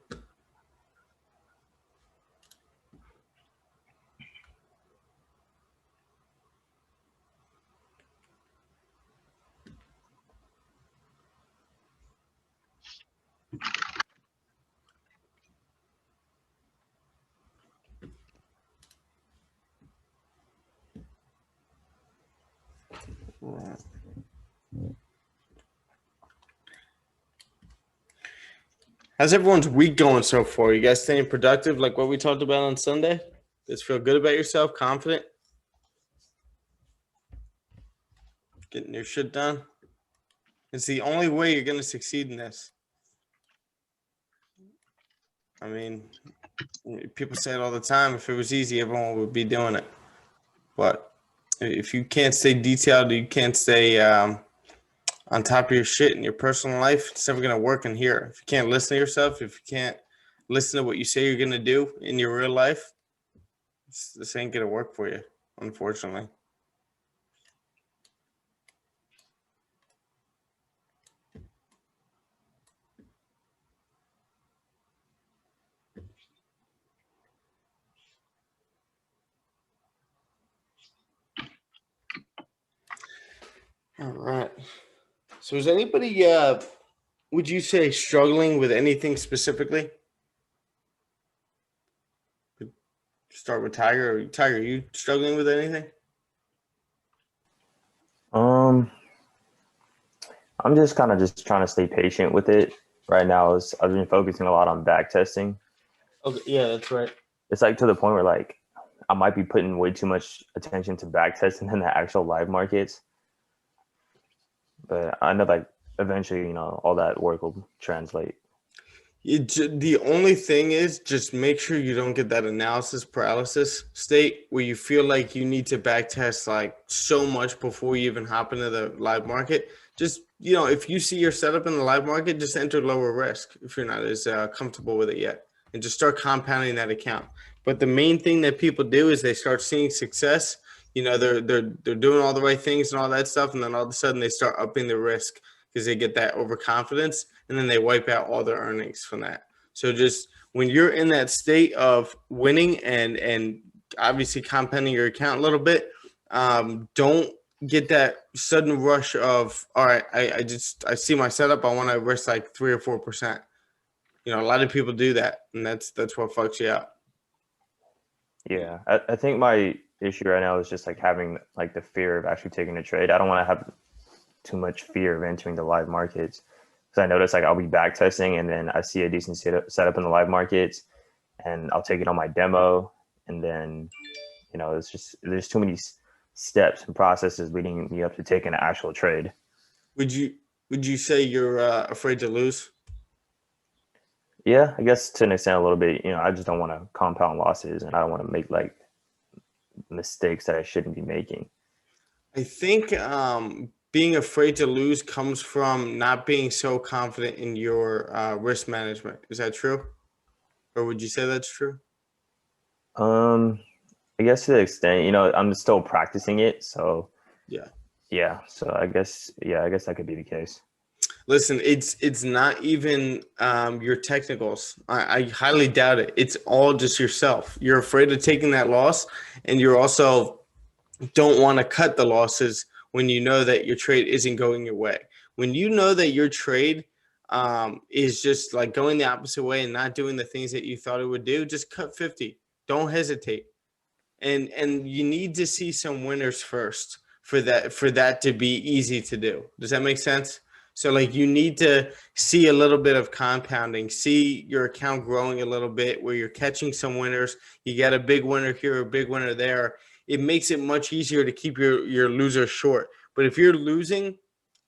Right. How's everyone's week going so far? You guys staying productive like what we talked about on Sunday? Just feel good about yourself, confident? Getting your shit done? It's the only way you're going to succeed in this. I mean, people say it all the time. If it was easy, everyone would be doing it. But if you can't stay detailed, you can't stay on top of your shit in your personal life, it's never going to work in here. If you can't listen to yourself, if you can't listen to what you say you're going to do in your real life, this ain't going to work for you, unfortunately. All right. So is anybody, would you say, struggling with anything specifically? Start with Tiger. Tiger, are you struggling with anything? I'm just kind of just trying to stay patient with it right now. I've been focusing a lot on back testing. Okay, yeah, that's right. It's like to the point where like I might be putting way too much attention to back testing than the actual live markets. But I know like eventually, you know, all that work will translate. The only thing is just make sure you don't get that analysis paralysis state where you feel like you need to back test like so much before you even hop into the live market. Just, you know, if you see your setup in the live market, just enter lower risk if you're not as comfortable with it yet, and just start compounding that account. But the main thing that people do is they start seeing success. You know, they're doing all the right things and all that stuff, and then all of a sudden they start upping the risk because they get that overconfidence, and then they wipe out all their earnings from that. So just when you're in that state of winning and obviously compounding your account a little bit, don't get that sudden rush of, all right, I see my setup, I want to risk like 3 or 4%. You know, a lot of people do that, and that's what fucks you out. Yeah, I think my issue right now is just like having like the fear of actually taking a trade. I don't want to have too much fear of entering the live markets, because I notice like I'll be back testing and then I see a decent setup in the live markets and I'll take it on my demo, and then, you know, it's just there's too many steps and processes leading me up to taking an actual trade. Would you say you're afraid to lose? Yeah, I guess to an extent a little bit. You know, I just don't want to compound losses, and I don't want to make like mistakes that I shouldn't be making. I think being afraid to lose comes from not being so confident in your risk management. Is that true? Or would you say that's true? I guess to the extent, I'm still practicing it, so Yeah. yeah. So I guess that could be the case. Listen, it's not even your technicals. I highly doubt it. It's all just yourself. You're afraid of taking that loss, and you're also don't want to cut the losses when you know that your trade isn't going your way. When you know that your trade is just like going the opposite way and not doing the things that you thought it would do, just cut 50. Don't hesitate. And you need to see some winners first for that to be easy to do. Does that make sense? So like you need to see a little bit of compounding, see your account growing a little bit where you're catching some winners. You get a big winner here, a big winner there. It makes it much easier to keep your loser short. But if you're losing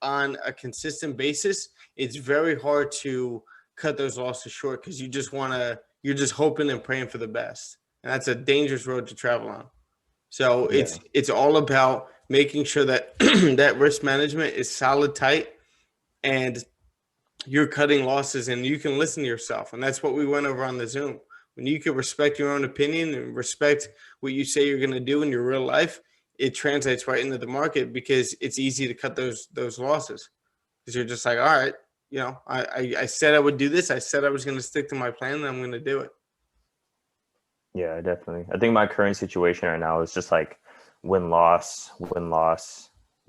on a consistent basis, it's very hard to cut those losses short because you're just hoping and praying for the best. And that's a dangerous road to travel on. So it's all about making sure that that risk management is solid, tight, and you're cutting losses and you can listen to yourself. And that's what we went over on the Zoom. When you can respect your own opinion and respect what you say you're going to do in your real life, it translates right into the market because it's easy to cut those losses. Because you're just like, all right, I said I would do this. I said I was going to stick to my plan and I'm going to do it. Yeah, definitely. I think my current situation right now is just like win loss.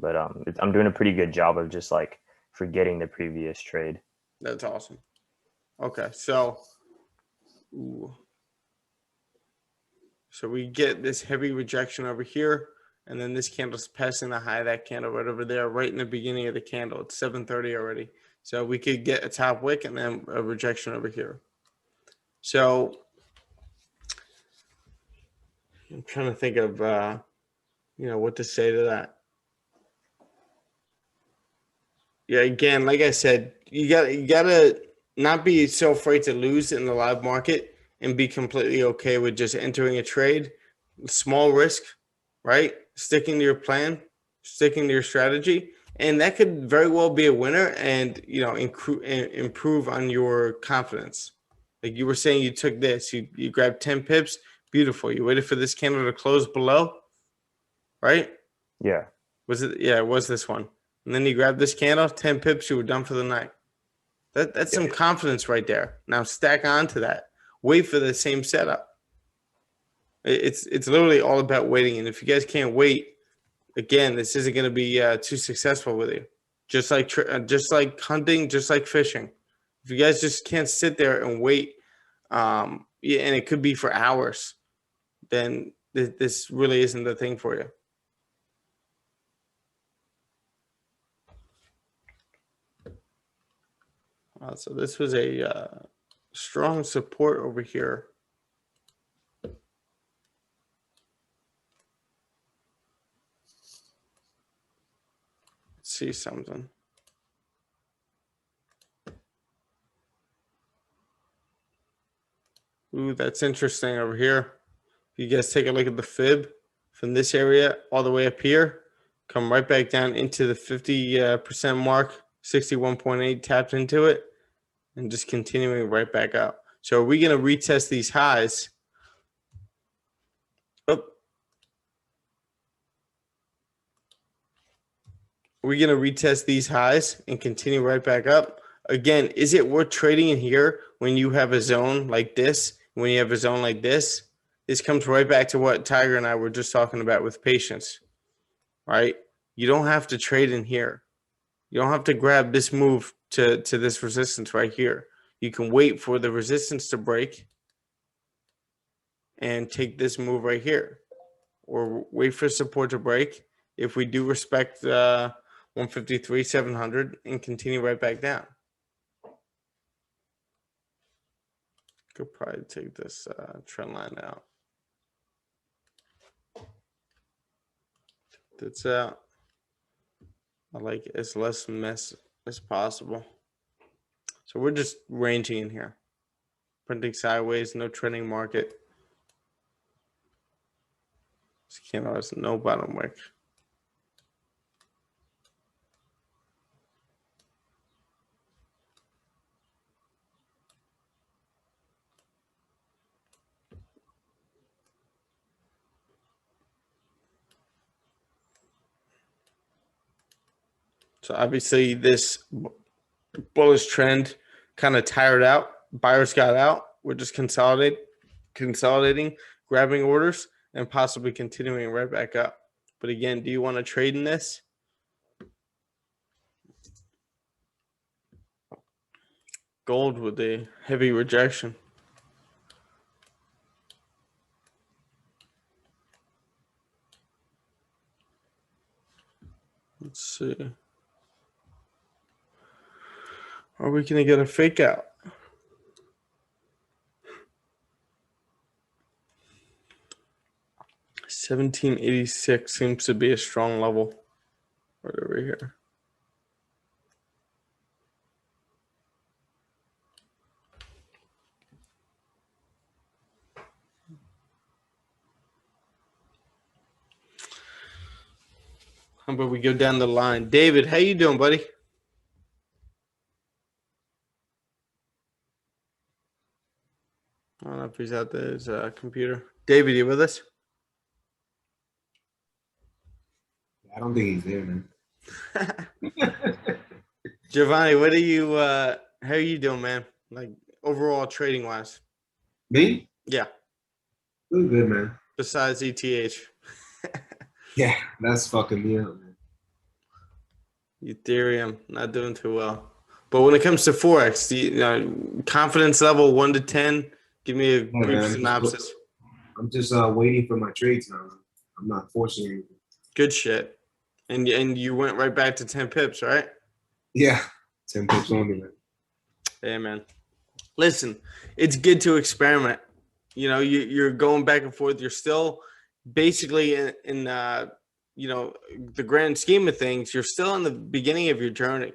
But I'm doing a pretty good job of just like forgetting the previous trade. That's awesome. Okay, so we get this heavy rejection over here, and then this candle's passing the high of that candle right over there, right in the beginning of the candle. It's 7:30 already. So we could get a top wick and then a rejection over here. So I'm trying to think of what to say to that. Yeah, again, like I said, you gotta not be so afraid to lose in the live market and be completely okay with just entering a trade, small risk, right? Sticking to your plan, sticking to your strategy, and that could very well be a winner and improve on your confidence. Like you were saying, you took this, you grabbed 10 pips, beautiful. You waited for this candle to close below, right? Yeah. Was it? Yeah, it was this one. And then you grab this candle, 10 pips, you were done for the night. That's some confidence right there. Now stack onto that. Wait for the same setup. It's literally all about waiting. And if you guys can't wait, again, this isn't going to be too successful with you. Just like hunting, just like fishing. If you guys just can't sit there and wait, and it could be for hours, then this really isn't the thing for you. So this was a strong support over here. Let's see something. Ooh, that's interesting over here. If you guys take a look at the fib from this area all the way up here, come right back down into the 50% mark, 61.8 tapped into it, and just continuing right back up. So are we going to retest these highs? Oh. Are we going to retest these highs and continue right back up? Again, is it worth trading in here when you have a zone like this? When you have a zone like this? This comes right back to what Tiger and I were just talking about with patience, right? You don't have to trade in here. You don't have to grab this move to this resistance right here. You can wait for the resistance to break and take this move right here, or wait for support to break. If we do respect 153, 700 and continue right back down. Could probably take this trend line out. That's out. I like as less mess as possible. So we're just ranging in here. Printing sideways, no trending market. This candle has no bottom wick. So obviously this bullish trend kind of tired out. Buyers got out. We're just consolidating, grabbing orders, and possibly continuing right back up. But again, do you want to trade in this? Gold with a heavy rejection. Let's see. Are we going to get a fake out? $17.86 seems to be a strong level right over here. How about we go down the line? David, how you doing, buddy? I don't know if he's out there. His computer. David, you with us? I don't think he's there, man. Giovanni, what are you? How are you doing, man? Like overall trading wise? Me? Yeah. Doing good, man. Besides ETH, Yeah, that's fucking me up, man. Ethereum not doing too well. But when it comes to Forex, confidence level 1 to 10. Give me a brief man. synopsis. I'm just waiting for my trades now. I'm not forcing anything. Good shit. And you went right back to 10 pips, right? Yeah, 10 pips only, man. Yeah, man. Listen, it's good to experiment. You know, you're going back and forth. You're still basically in the grand scheme of things, you're still in the beginning of your journey.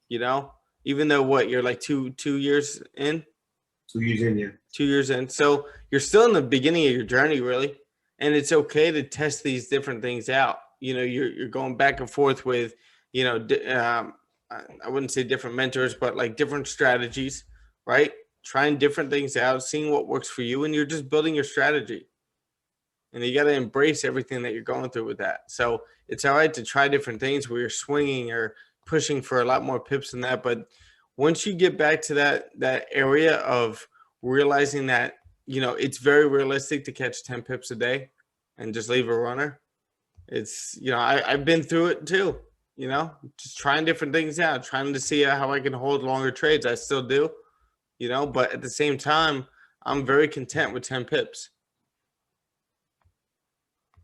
You know, even though you're like two years in. 2 years in, yeah. 2 years in. So you're still in the beginning of your journey, really. And it's okay to test these different things out. You know, you're going back and forth with, I wouldn't say different mentors, but like different strategies, right? Trying different things out, seeing what works for you, and you're just building your strategy. And you got to embrace everything that you're going through with that. So it's all right to try different things where you're swinging or pushing for a lot more pips than that. But once you get back to that area of realizing that, it's very realistic to catch 10 pips a day and just leave a runner. It's, I've been through it too, just trying different things out, trying to see how I can hold longer trades. I still do, but at the same time, I'm very content with 10 pips.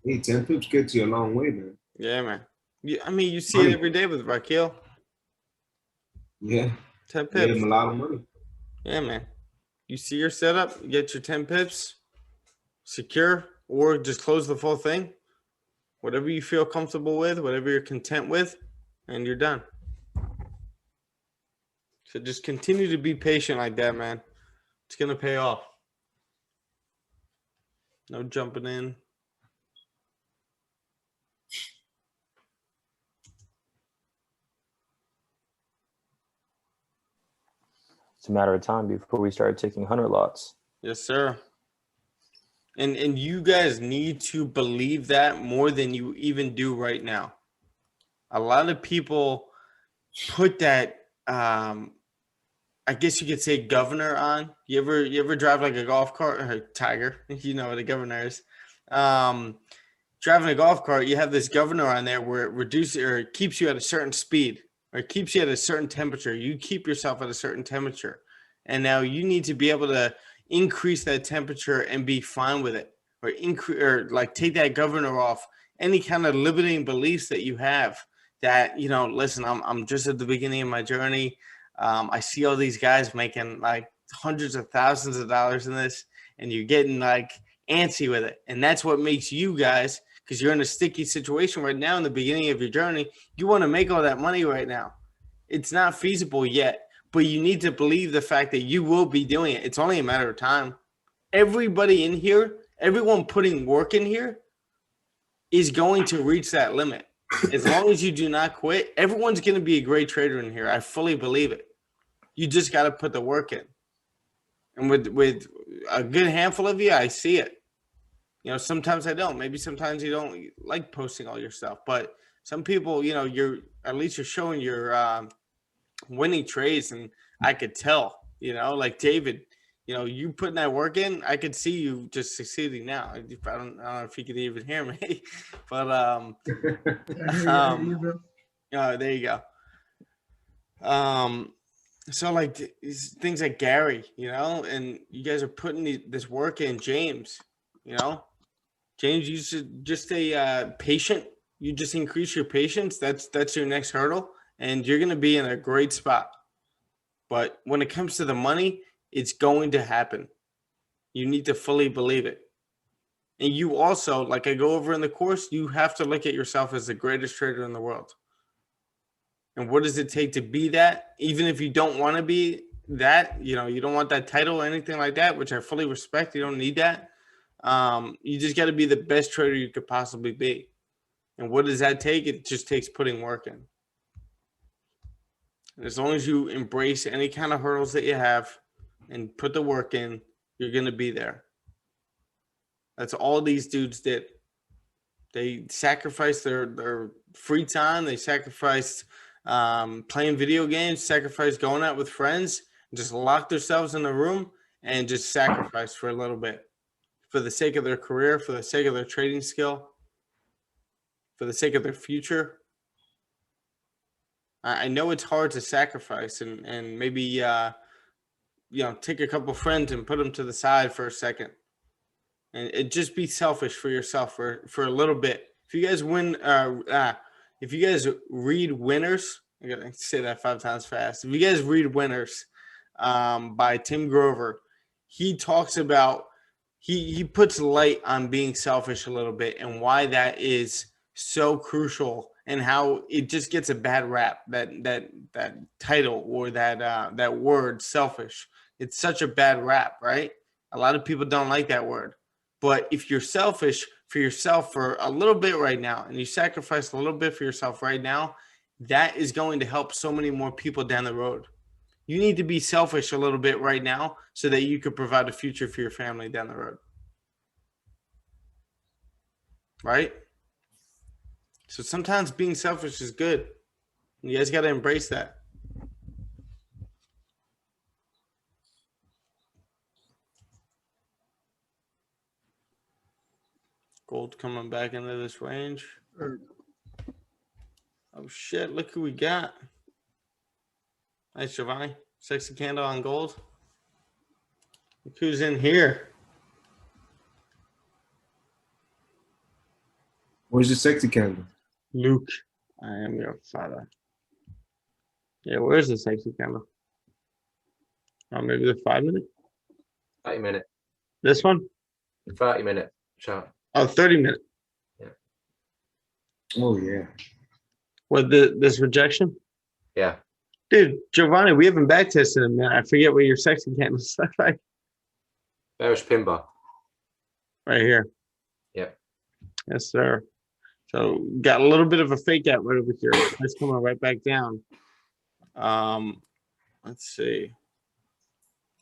Hey, 10 pips gets you a long way, man. Yeah, man. You see it every day with Raquel. Yeah. 10 pips. Gave him a lot of money. Yeah, man. You see your setup, you get your 10 pips, secure, or just close the full thing. Whatever you feel comfortable with, whatever you're content with, and you're done. So just continue to be patient like that, man. It's going to pay off. No jumping in. It's a matter of time before we start taking 100 lots. Yes, sir. And you guys need to believe that more than you even do right now. A lot of people put that, I guess you could say, governor on. You ever drive like a golf cart or a Tiger? You know what a governor is. Driving a golf cart, you have this governor on there where it reduces or it keeps you at a certain speed or it keeps you at a certain temperature. You keep yourself at a certain temperature. And now you need to be able to increase that temperature and be fine with it, or take that governor off any kind of limiting beliefs that you have that, listen, I'm just at the beginning of my journey. I see all these guys making like hundreds of thousands of dollars in this, and you're getting like antsy with it. And that's what makes you guys, because you're in a sticky situation right now in the beginning of your journey. You want to make all that money right now. It's not feasible yet. But you need to believe the fact that you will be doing it. It's only a matter of time. Everybody in here, everyone putting work in here is going to reach that limit. As long as you do not quit, everyone's going to be a great trader in here. I fully believe it. You just got to put the work in. And with a good handful of you, I see it. Sometimes I don't. Maybe sometimes you don't like posting all your stuff. But Some people, you know, you're at least you're showing your winning trades, and I could tell, you know, like David, you know, you putting that work in, I could see you just succeeding now. I don't know if you could even hear me, but I hear you, bro. there you go. So like things like Gary, you know, and you guys are putting this work in. James, you know, James, you should just stay patient. You just increase your patience. That's your next hurdle, and you're gonna be in a great spot. But when it comes to the money, it's going to happen. You need to fully believe it. And you also, like I go over in the course, you have to look at yourself as the greatest trader in the world. And what does it take to be that? Even if you don't want to be that, you know, you don't want that title or anything like that, which I fully respect. You don't need that. You just got to be the best trader you could possibly be. And what does that take? It just takes putting work in. And as long as you embrace any kind of hurdles that you have and put the work in, you're going to be there. That's all these dudes did. They sacrificed their free time. They sacrificed playing video games, sacrificed going out with friends, and just locked themselves in a room and just sacrificed for a little bit for the sake of their career, for the sake of their trading skill, for the sake of their future. I know it's hard to sacrifice and maybe, you know, take a couple friends and put them to the side for a second. And it just be selfish for yourself for a little bit. If you guys if you guys read Winners, I gotta say that 5 times fast. If you guys read Winners by Tim Grover, he talks about, he puts light on being selfish a little bit and why that is so crucial and how it just gets a bad rap, that title or that word selfish. It's such a bad rap, right? A lot of people don't like that word. But if you're selfish for yourself for a little bit right now and you sacrifice a little bit for yourself right now, that is going to help so many more people down the road. You need to be selfish a little bit right now so that you could provide a future for your family down the road. Right? So sometimes being selfish is good. You guys got to embrace that. Gold coming back into this range. Oh shit, look who we got. Nice, Giovanni. Sexy candle on gold. Look who's in here. Where's the sexy candle? Luke, I am your father. Yeah, where's the sexy candle? Oh, maybe the 5 minute? 30-minute. This one? 30-minute chart. Oh, 30 minute. Oh yeah. What, this rejection? Yeah. Dude, Giovanni, we haven't back tested him, man. I forget what your sexy candles look like. Bearish pin bar. Right here. Yeah. Yes, sir. So got a little bit of a fake out right over here. It's coming right back down. Let's see.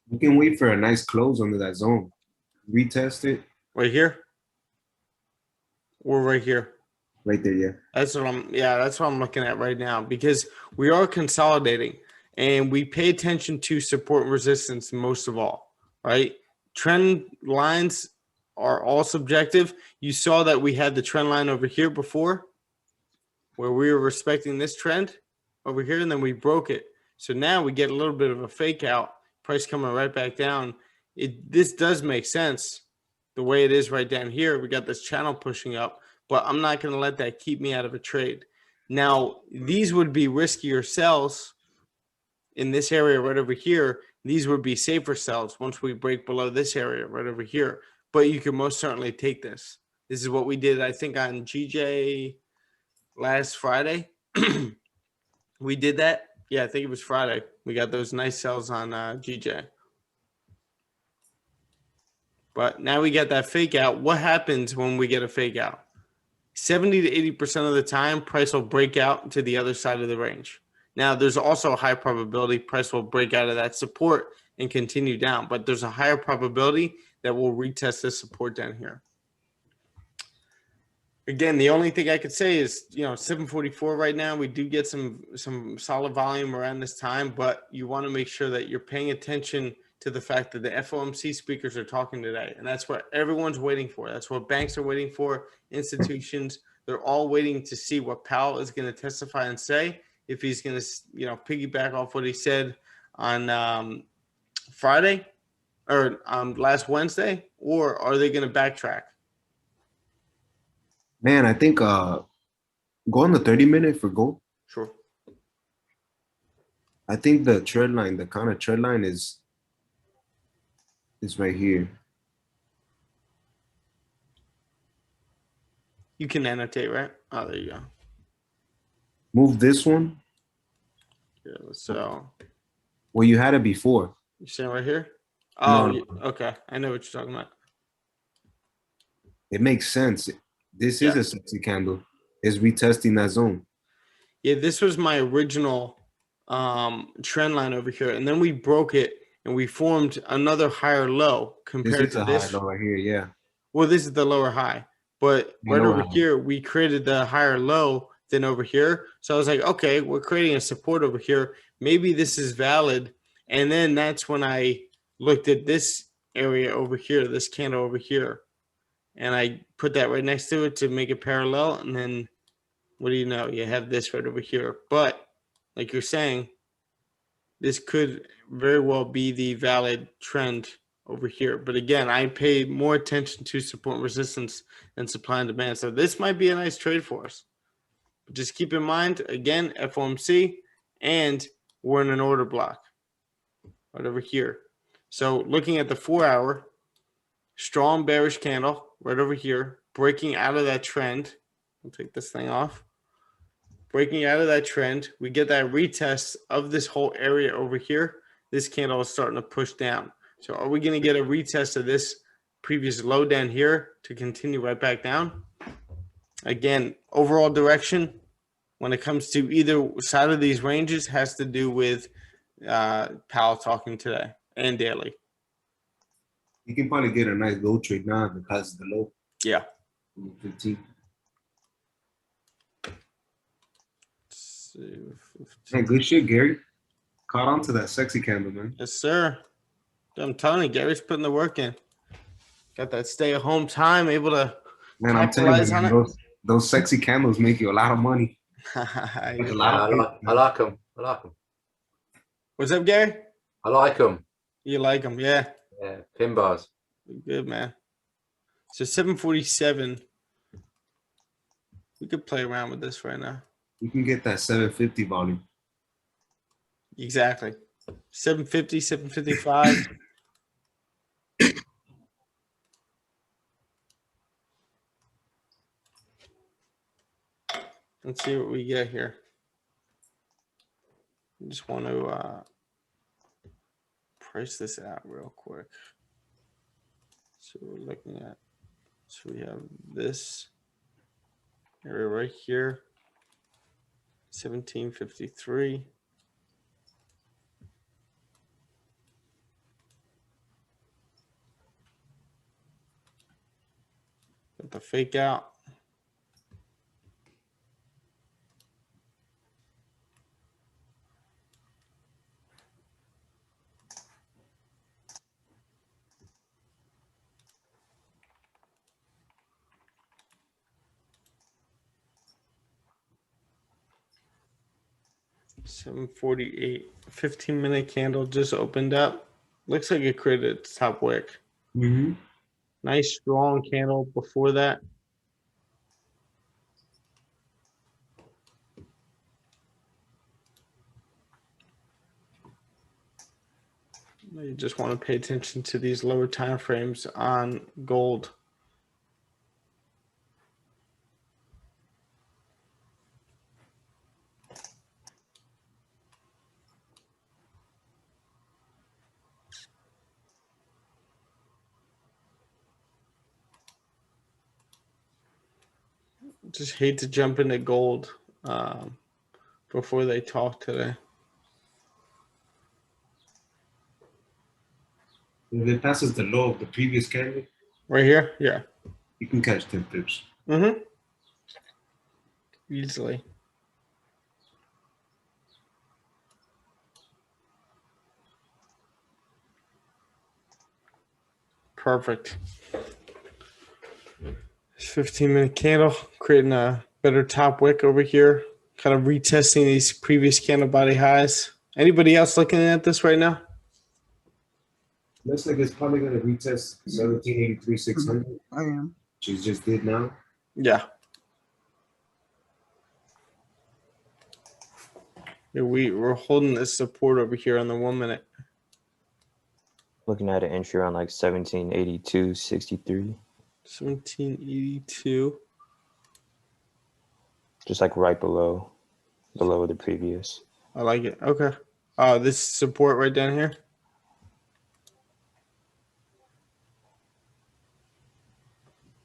You can wait for a nice close under that zone. Retest it. Right here? Or right here? Right there, yeah. That's what I'm looking at right now, because we are consolidating and we pay attention to support and resistance most of all, right? Trend lines are all subjective. You saw that we had the trend line over here before where we were respecting this trend over here, and then we broke it. So now we get a little bit of a fake out, price coming right back down. This does make sense the way it is right down here. We got this channel pushing up, but I'm not going to let that keep me out of a trade. Now, these would be riskier sells in this area right over here. These would be safer sells once we break below this area right over here. But you can most certainly take this. This is what we did, I think, on GJ last Friday. We did that. Yeah, I think it was Friday. We got those nice sells on GJ. But now we get that fake out. What happens when we get a fake out? 70 to 80% of the time, price will break out to the other side of the range. Now, there's also a high probability price will break out of that support and continue down, but there's a higher probability that we'll retest this support down here. Again, the only thing I could say is, 744 right now. We do get some solid volume around this time, but you want to make sure that you're paying attention to the fact that the FOMC speakers are talking today, and that's what everyone's waiting for. That's what banks are waiting for. Institutions, they're all waiting to see what Powell is going to testify and say. If he's going to, piggyback off what he said on Friday or last Wednesday, or are they going to backtrack? Man, I think go on the 30-minute for gold. Sure. I think the trend line, the kind of trend line is right here. You can annotate, right? Oh, there you go. Move this one. Yeah, so Well, you had it before. you saying right here? No, Oh, no. okay. I know what you're talking about. It makes sense. This is Yeah. a sexy candle. It's retesting that zone. Yeah, this was my original trend line over here, and then we broke it and we formed another higher low This compared is to a high this. low right here. Yeah. Well, this is the lower high, but The right lower over high. here we created the higher low than over here. So I was like, okay, we're creating a support over here. Maybe this is valid. And then that's when I looked at this area over here, this candle over here, and I put that right next to it to make it parallel. And then what do you know? You have this right over here. But like you're saying, this could very well be the valid trend over here. But again, I pay more attention to support and resistance than supply and demand. So this might be a nice trade for us. But just keep in mind, again, FOMC, and we're in an order block right over here. So looking at the 4-hour, strong bearish candle right over here, breaking out of that trend. I'll take this thing off. Breaking out of that trend, we get that retest of this whole area over here. This candle is starting to push down. So are we going to get a retest of this previous low down here to continue right back down? Again, overall direction when it comes to either side of these ranges has to do with Powell talking today and daily. You can probably get a nice gold trade now because of the low. Yeah. 15. So, Man, good shit, Gary. Caught on to that sexy candle, man. yes, sir. I'm telling you, Gary's putting the work in. Got that stay-at-home time, able to Man, I'm telling you, capitalize on man, those sexy candles make you a lot of money. it. Like a Yeah, lot of people, I like them. I like them. What's up, Gary? I like them. You like them, yeah. Yeah, pin bars. Good, man. So 747. We could play around with this right now. You can get that 750 volume. Exactly. 750, 755. Let's see what we get here. I just want to price this out real quick. So we're looking at, so we have this area right here, 1753. Got the fake out. $748, 15-minute candle just opened up. Looks like it created its top wick. Mm-hmm. Nice strong candle before that. You just want to pay attention to these lower time frames on gold. Just hate to jump into gold before they talk today. If it passes the low of the previous candle, Right here? Yeah. you can catch 10 pips. Mm-hmm. easily. Perfect. 15-minute candle, creating a better top wick over here. Kind of retesting these previous candle body highs. Anybody else looking at this right now? Looks like it's probably gonna retest 1783 600, I am. which it just did now. Yeah. Yeah, we're holding this support over here on the 1 minute. Looking at an entry around like 1782.63. 1782. Just like right below the previous. I like it. Okay. This support right down here.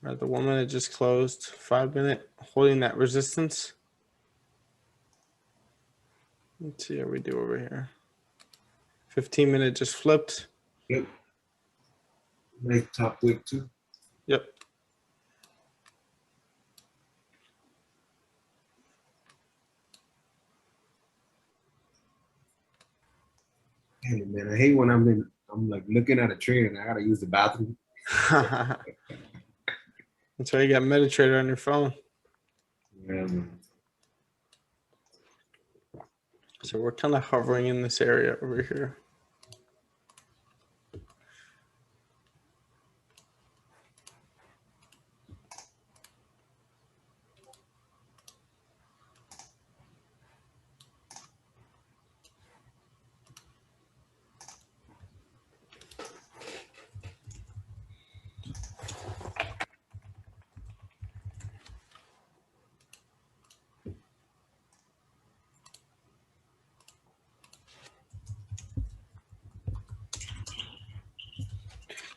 All right, the 1 minute just closed. 5 minute holding that resistance. Let's see how we do over here. 15-minute just flipped. Yep. Nice top wick too. Yep. Damn, man, I hate when I'm like looking at a trade and I gotta use the bathroom. That's why you got MetaTrader on your phone. Yeah, man. So we're kind of hovering in this area over here.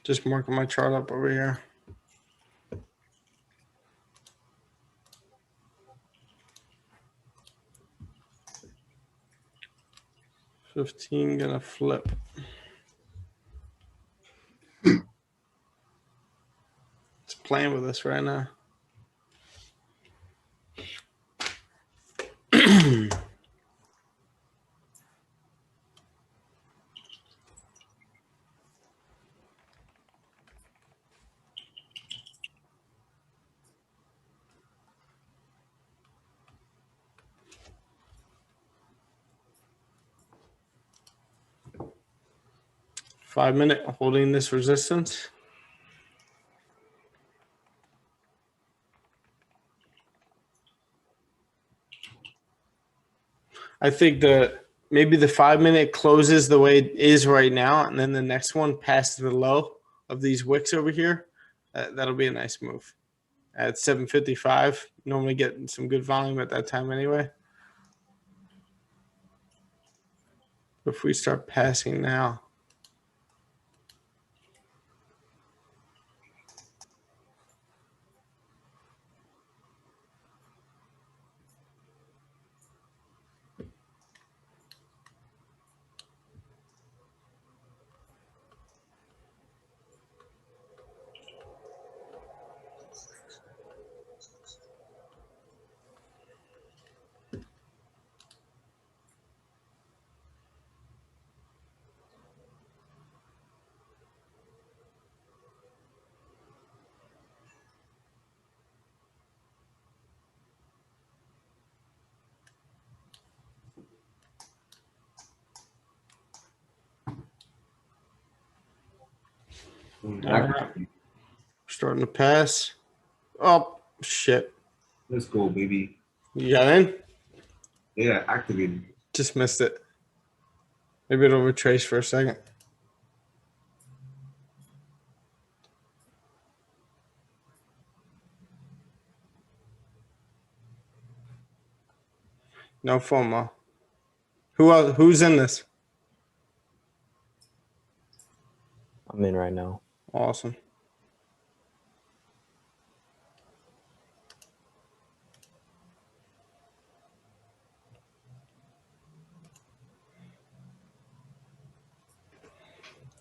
Just marking my chart up over here. $15 gonna flip. It's playing with us right now. Five minute holding this resistance. I think maybe the 5 minute closes the way it is right now, and then the next one passes the low of these wicks over here. That'll be a nice move. At 7:55, normally getting some good volume at that time anyway. If we start passing now. All right. Starting to pass. Oh, shit. Let's go, baby. You got in? Yeah, activated. Just missed it. Maybe it'll retrace for a second. No FOMO. Who else? Who's in this? I'm in right now. Awesome.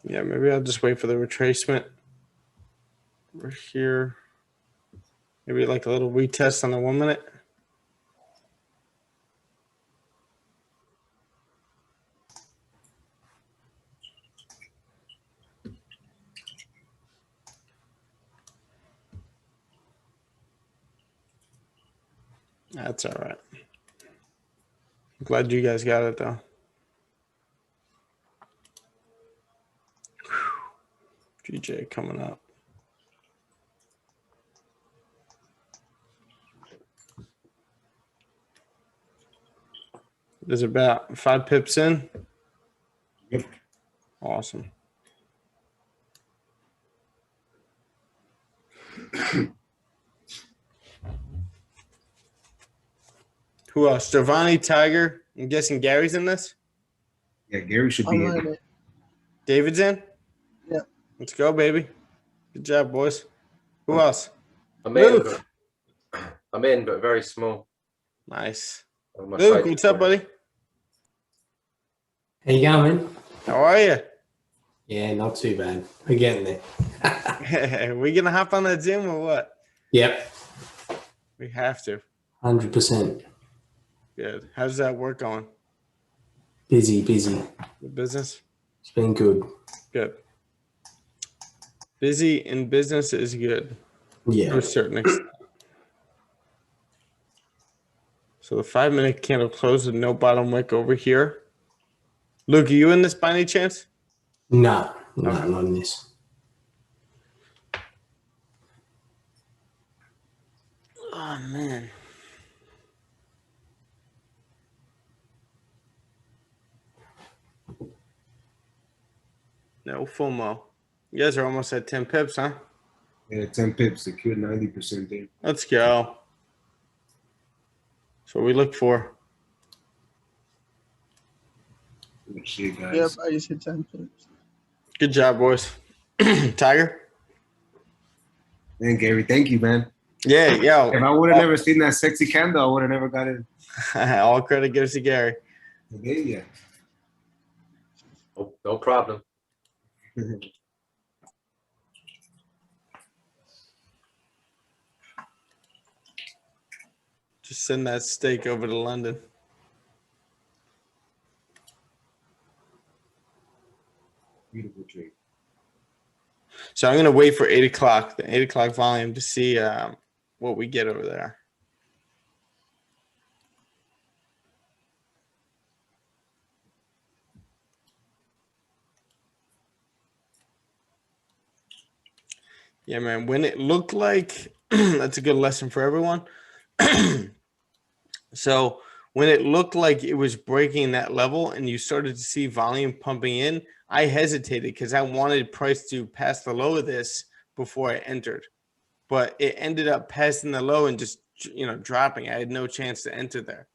Yeah, maybe I'll just wait for the retracement. We're here. Maybe like a little retest on the 1 minute. That's all right. I'm glad you guys got it though. GJ coming up. There's about 5 pips in. Yep. Awesome. Who else? Giovanni, Tiger. I'm guessing Gary's in this. Yeah, Gary should be I'm in. in it. David's in. Yeah. Let's go, baby. Good job, boys. Who else? I'm in, Luke. but very small. Nice. My Luke, side's what's up, small. buddy? How you going? How are you? Yeah, not too bad. We're getting there. We gonna hop on that Zoom or what? Yep, We have to. 100%. Good. How's that work going? Busy. The business? It's been good. Good. Busy in business is good to Yeah. a certain extent. So the 5-minute candle closed with no bottom wick over here. Luke, are you in this by any chance? No, not in this. Oh, man. No FOMO. You guys are almost at 10 pips, huh? Yeah, 10 pips, secure 90% there. Let's go. That's what we look for. Good shit, guys. Yep, I used to 10 pips. Good job, boys. Tiger? Man, Gary, thank you, man. Yeah, yo. If I would have never seen that sexy candle, I would have never got in. All credit goes to Gary. Yeah. Oh, no problem. Just send that steak over to London. Beautiful trade. So I'm going to wait for 8 o'clock, the 8 o'clock volume to see what we get over there. Yeah, man, when it looked like, that's a good lesson for everyone. So when it looked like it was breaking that level and you started to see volume pumping in, I hesitated because I wanted price to pass the low of this before I entered. But it ended up passing the low and just, dropping. I had no chance to enter there,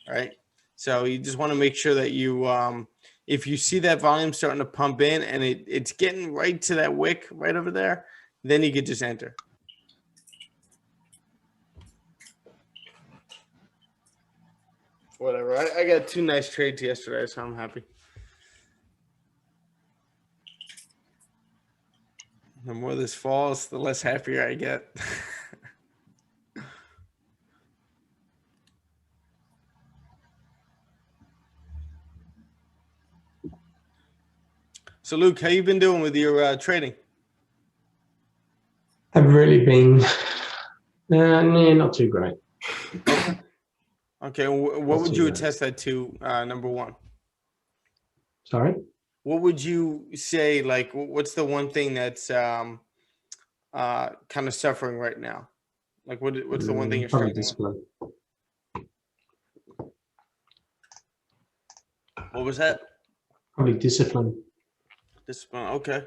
right? So you just want to make sure that you, if you see that volume starting to pump in and it's getting right to that wick right over there, then you could just enter. Whatever. I got 2 nice trades yesterday, so I'm happy. The more this falls, the less happier I get. So, Luke, how you been doing with your trading? Have really been, not too great. Okay, what would you attest that to, number one? Sorry? What would you say, like, what's the one thing that's kind of suffering right now? Like, what's the one thing you're Probably struggling with? discipline. What was that? Probably discipline. Discipline, okay.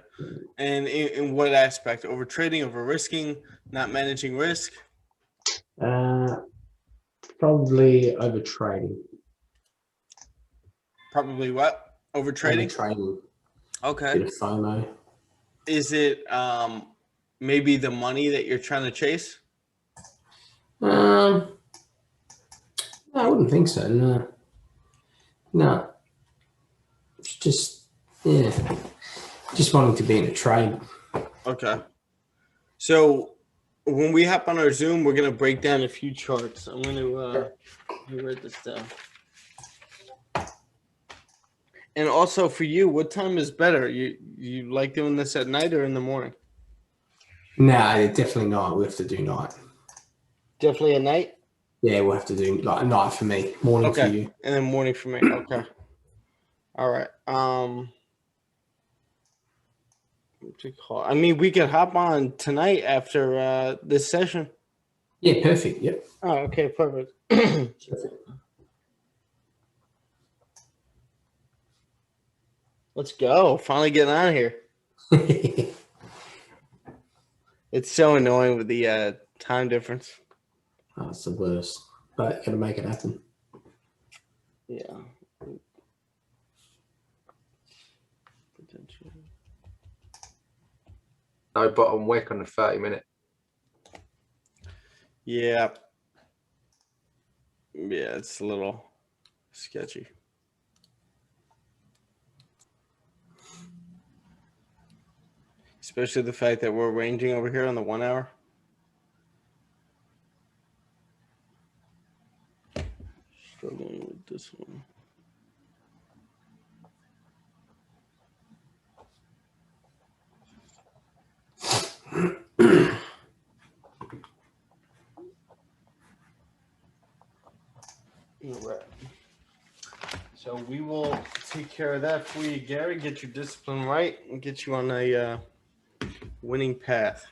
And in what aspect? Over trading, over risking, not managing risk? Probably over trading. Probably what? Over trading? Trading. Okay. Bit of FOMO. Is it maybe the money that you're trying to chase? No, I wouldn't think so. No. It's just, just wanting to be in a trade. Okay. So when we hop on our Zoom, we're going to break down a few charts. I'm going to write this down. And also for you, what time is better? You like doing this at night or in the morning? No, definitely not. We have to do night. Definitely at night? Yeah, we'll have to do like night for me, morning for Okay, you. and then morning for me. Okay. All right. What's it called? I mean, we could hop on tonight after this session. Yeah, perfect. Yep. Oh, okay, perfect. Let's go. Finally getting on here. It's so annoying with the time difference. Oh, it's the worst, but gotta make it happen. Yeah. Potentially. No bottom wick on the 30-minute. Yeah. Yeah, it's a little sketchy. Especially the fact that we're ranging over here on the 1 hour. Struggling with this one. All right. So we will take care of that for you, Gary. Get your discipline right and get you on a winning path.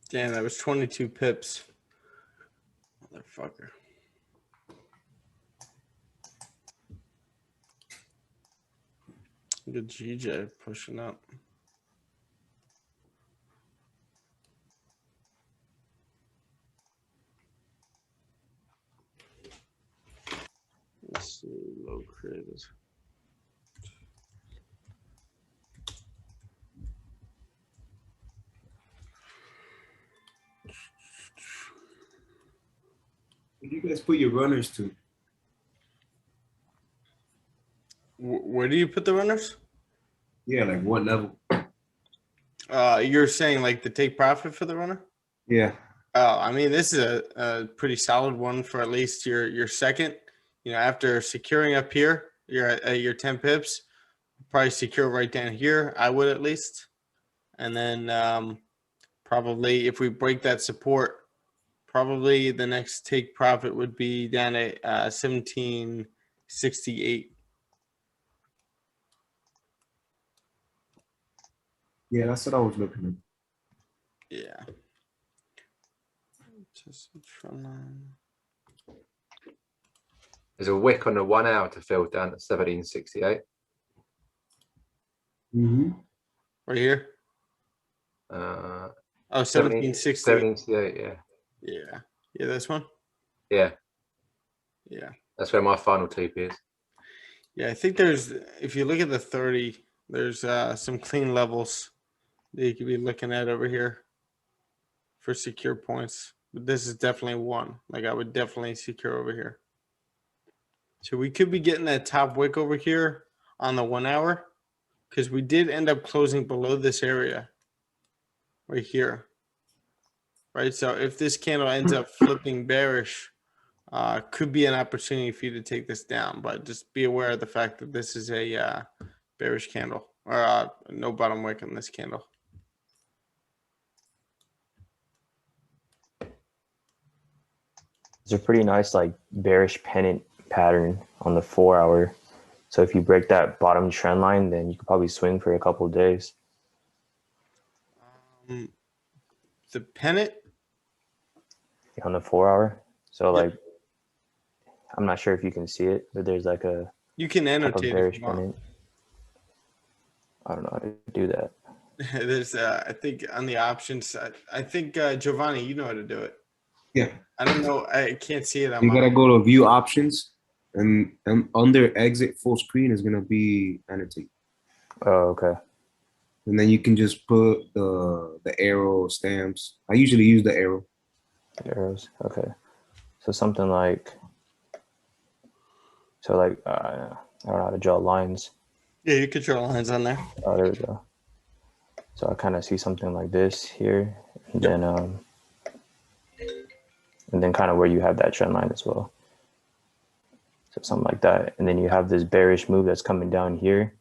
Damn, that was 22 pips. Motherfucker. Good GJ pushing up. Let's see, low created. Where do you guys put your runners to? Where do you put the runners? Yeah, like what level? You're saying like the take profit for the runner? Yeah. Oh, I mean, this is a pretty solid one for at least your second. You know, after securing up here, you're at your 10 pips, probably secure right down here. I would at least. And then probably if we break that support, probably the next take profit would be down at 1768. Yeah, that's what I was looking at. Yeah. Just trend line. There's a wick on the 1 hour to fill down at 1768. Mm-hmm. Right here. Uh, Oh, 1768. 1768, yeah. Yeah. Yeah, this one. Yeah, Yeah. that's where my final TP is. Yeah, I think there's, if you look at the 30, there's some clean levels that you could be looking at over here for secure points. But this is definitely one. Like I would definitely secure over here. So we could be getting that top wick over here on the 1 hour because we did end up closing below this area right here. Right. So if this candle ends up flipping bearish, could be an opportunity for you to take this down, but just be aware of the fact that this is a bearish candle or no bottom wick on this candle. It's a pretty nice like bearish pennant pattern on the 4 hour. So if you break that bottom trend line, then you could probably swing for a couple of days. The pennant On the 4 hour. So Yep. like, I'm not sure if you can see it, but there's like a you can type of annotate if bearish you want. pennant. I don't know how to do that. There's I think on the options, I think Giovanni, you know how to do it. Yeah. I don't know. I can't see it on You my. gotta go to view options, and under exit full screen is gonna be annotate, Oh, okay. and then you can just put the arrow stamps. I usually use the arrow. Arrows. Okay. So something like, I don't know how to draw lines. Yeah, you could draw lines on there. Oh, there we go. So I kind of see something like this here, and then kind of where you have that trend line as well. So something like that. And then you have this bearish move that's coming down here.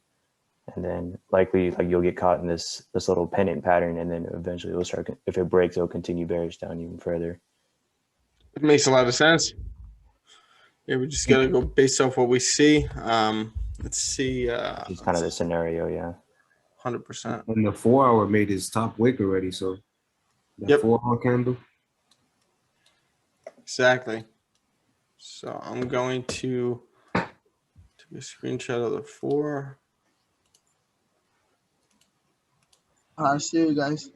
And then likely like you'll get caught in this little pennant pattern, and then eventually it'll start, if it breaks, it'll continue bearish down even further. It makes a lot of sense. Yeah, we just gotta go based off what we see. Let's see. It's kind of the scenario, yeah. 100%. And the 4 hour made his top wick already, so that Yep. 4 hour candle. Exactly. So I'm going to take a screenshot of the 4. I'll see you guys.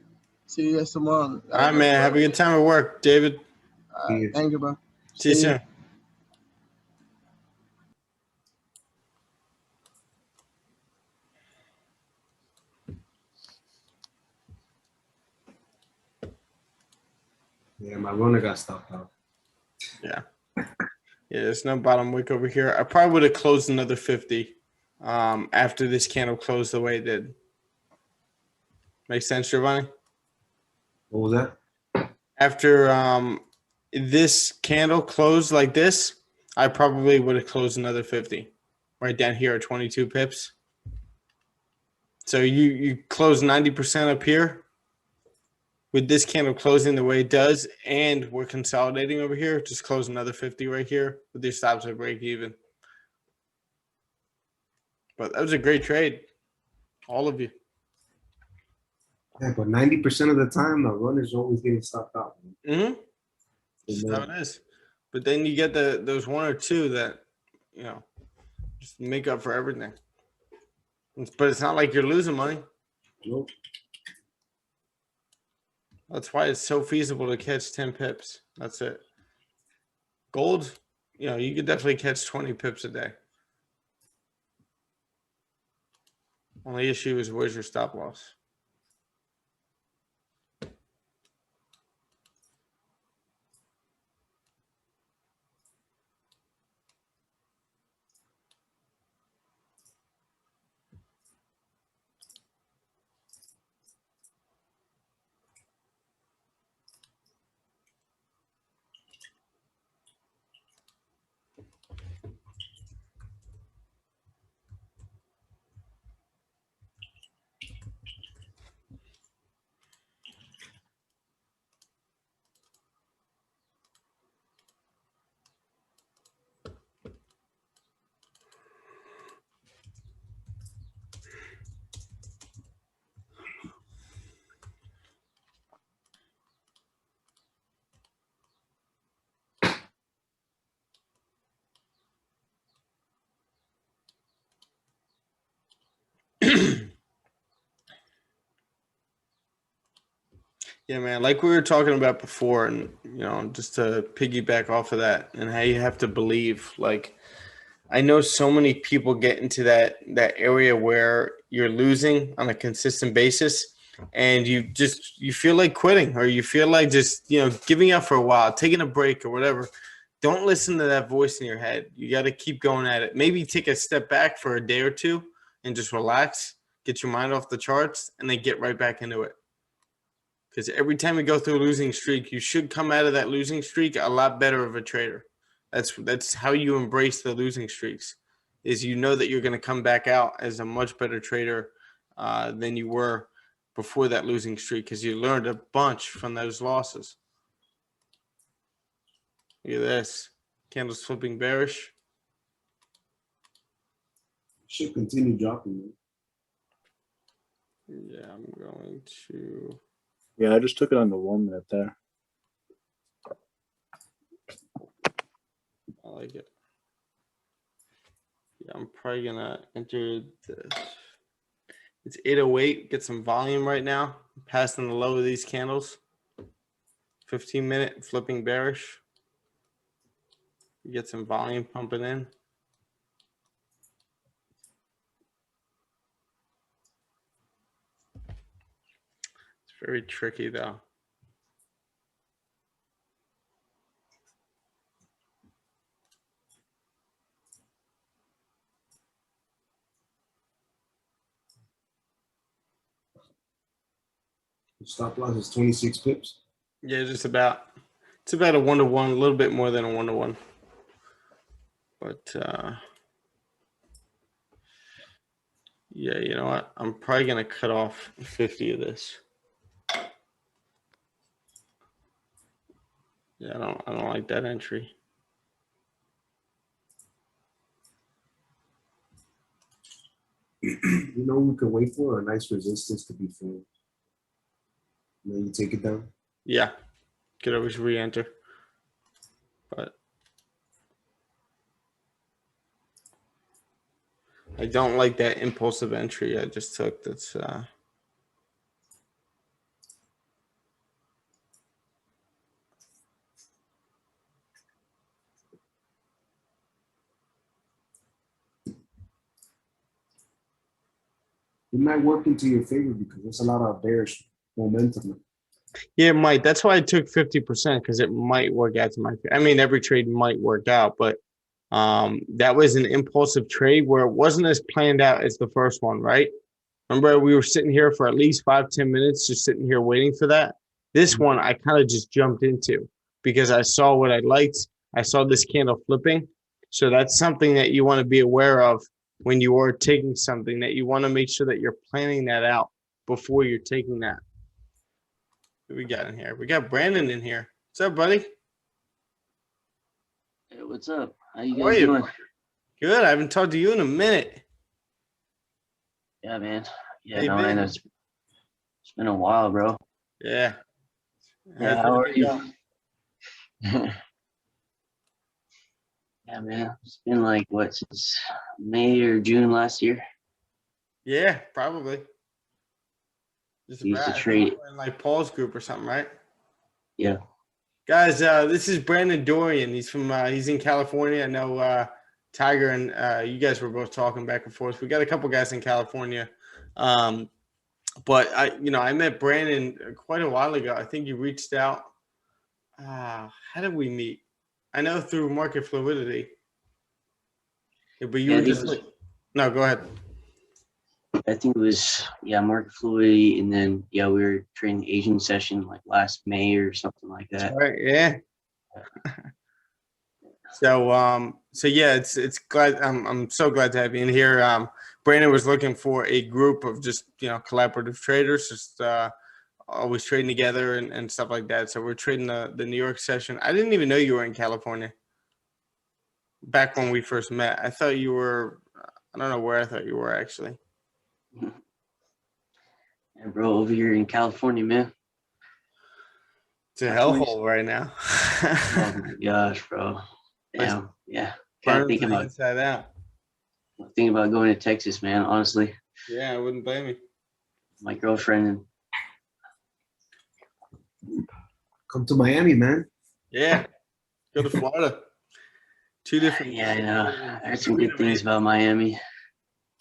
See you guys tomorrow. All right, man. Have a good time at work, David. Thank you, bro. See you soon. Yeah, my runner got stopped out. Yeah. Yeah, there's no bottom wick over here. I probably would have closed another 50 after this candle closed the way it did. Make sense, Giovanni? What was that? After this candle closed like this, I probably would have closed another 50 right down here at 22 pips. So you close 90% up here with this candle closing the way it does, and we're consolidating over here. Just close another 50 right here with your stops at break even. But that was a great trade, all of you. Yeah, but 90% of the time, the runner's always getting stopped out. Mm-hmm. That's how it is. But then you get those 1 or 2 that, you know, just make up for everything. But it's not like you're losing money. Nope. That's why it's so feasible to catch 10 pips. That's it. Gold, you know, you could definitely catch 20 pips a day. Only issue is where's your stop loss? Yeah, man, like we were talking about before, and you know, just to piggyback off of that, and how you have to believe. Like, I know so many people get into that area where you're losing on a consistent basis, and you feel like quitting, or you feel like just, you know, giving up for a while, taking a break or whatever. Don't listen to that voice in your head. You got to keep going at it. Maybe take a step back for a day or two and just relax, get your mind off the charts, and then get right back into it. Because every time you go through a losing streak, you should come out of that losing streak a lot better of a trader. That's how you embrace the losing streaks, is you know that you're going to come back out as a much better trader than you were before that losing streak, because you learned a bunch from those losses. Look at this. Candles flipping bearish. Should continue dropping. Yeah, I'm going to... Yeah, I just took it on the 1 minute there. I like it. Yeah, I'm probably going to enter this. It's 8:08. Get some volume right now. Passing the low of these candles. 15-minute flipping bearish. Get some volume pumping in. It's very tricky though. The stop loss is 26 pips. Yeah, just about. It's about a 1-to-1, a little bit more than a 1-to-1. But yeah, you know what? I'm probably gonna cut off 50 of this. Yeah, I don't like that entry. You know, we could wait for a nice resistance to be formed. And then you take it down. Yeah, could always re-enter. But I don't like that impulsive entry I just took. That's It might work into your favor because there's a lot of bearish momentum. yeah, it might. That's why I took 50% because it might work out to my favor. I mean, every trade might work out, but that was an impulsive trade where it wasn't as planned out as the first one, right? Remember, we were sitting here for at least 5-10 minutes, just sitting here waiting for that. This one I kind of just jumped into because I saw what I liked. I saw this candle flipping. So that's something that you want to be aware of when you are taking something, that you want to make sure that you're planning that out before you're taking that. What we got in here? We got Brandon in here. What's up, buddy? Hey, what's up? How you How are guys you? doing? Good. I haven't talked to you in a minute. Yeah, man. Yeah, How you no, I been? know it's been a while, bro. Yeah. Yeah, How's how are everything you? going? Yeah, man. It's been like what, since May or June last year? Yeah, probably. Just We used to about. I think trade. we're in like Paul's group or something, right? Yeah. Guys, this is Brandon Dorian. He's from he's in California. I know Tiger and you guys were both talking back and forth. We got a couple guys in California. But I met Brandon quite a while ago. I think you reached out. How did we meet? I know through market fluidity. Yeah, but you Yeah, were I think just it was, like, no, go ahead. I think it was, yeah, market fluidity, and then yeah, we were trading the Asian session like last May or something like that. All right, yeah. So yeah, it's glad I'm so glad to have you in here. Brandon was looking for a group of just collaborative traders, just always trading together and stuff like that. So we're trading the New York session. I didn't even know you were in California back when we first met. I thought you were, I don't know where I thought you were actually. Yeah, bro, over here in California, man. It's a California's- hellhole right now. Oh my gosh, bro. Damn, yeah. Kind of Burning thinking from the about inside out. going to Texas, man. Honestly, Yeah, I wouldn't blame you. my girlfriend and Come to Miami, man. Yeah, go to Florida. Two different. yeah, I know. I heard some good things about Miami.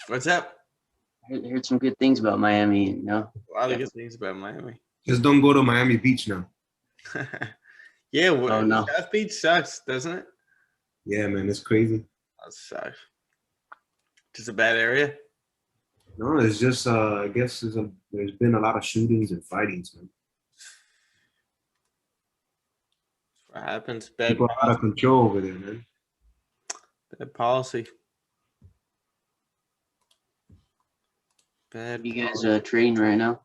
What's up? I heard some good things about Miami. You know, A lot of good things about Miami. Just don't go to Miami Beach now. Yeah, Oh, no. South Beach sucks, doesn't it? Yeah, man, it's crazy. That sucks. Just a bad area. No, it's just I guess there's been a lot of shootings and fightings, man. What happens? Bad People are out of control over there, man. policy. Bad. you guys trading right now?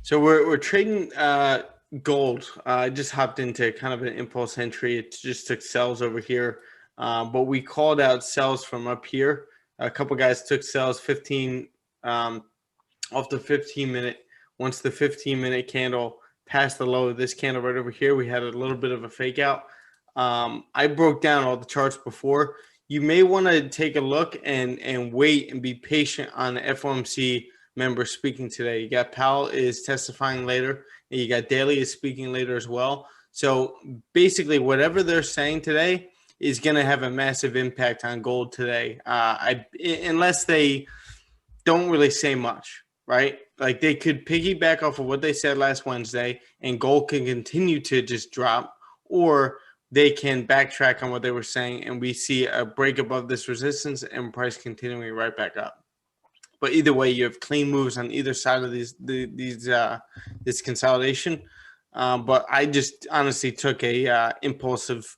So we're trading gold. I just hopped into kind of an impulse entry. It just took sells over here, but we called out sells from up here. A couple guys took sells 15 off the 15-minute. Once the 15-minute candle passed the low of this candle right over here, we had a little bit of a fake out. I broke down all the charts before. You may want to take a look and wait and be patient on the FOMC members speaking today. You got Powell is testifying later, and you got Daly is speaking later as well. So basically, whatever they're saying today is going to have a massive impact on gold today, unless they don't really say much, right? Like they could piggyback off of what they said last Wednesday, and gold can continue to just drop, or they can backtrack on what they were saying, and we see a break above this resistance and price continuing right back up. But either way, you have clean moves on either side of this consolidation. But I just honestly took a impulsive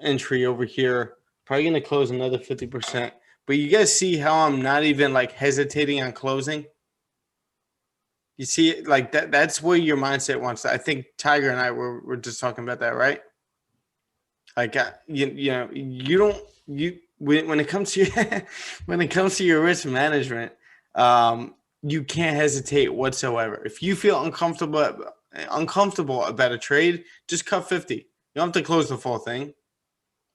entry over here Probably gonna close another 50%. But you guys see how I'm not even like hesitating on closing? You see it like that. That's where your mindset wants. I think Tiger and I were just talking about that, right? Like you know, you don't when it comes to your, when it comes to your risk management, you can't hesitate whatsoever. If you feel uncomfortable about a trade, just cut 50. You don't have to close the full thing,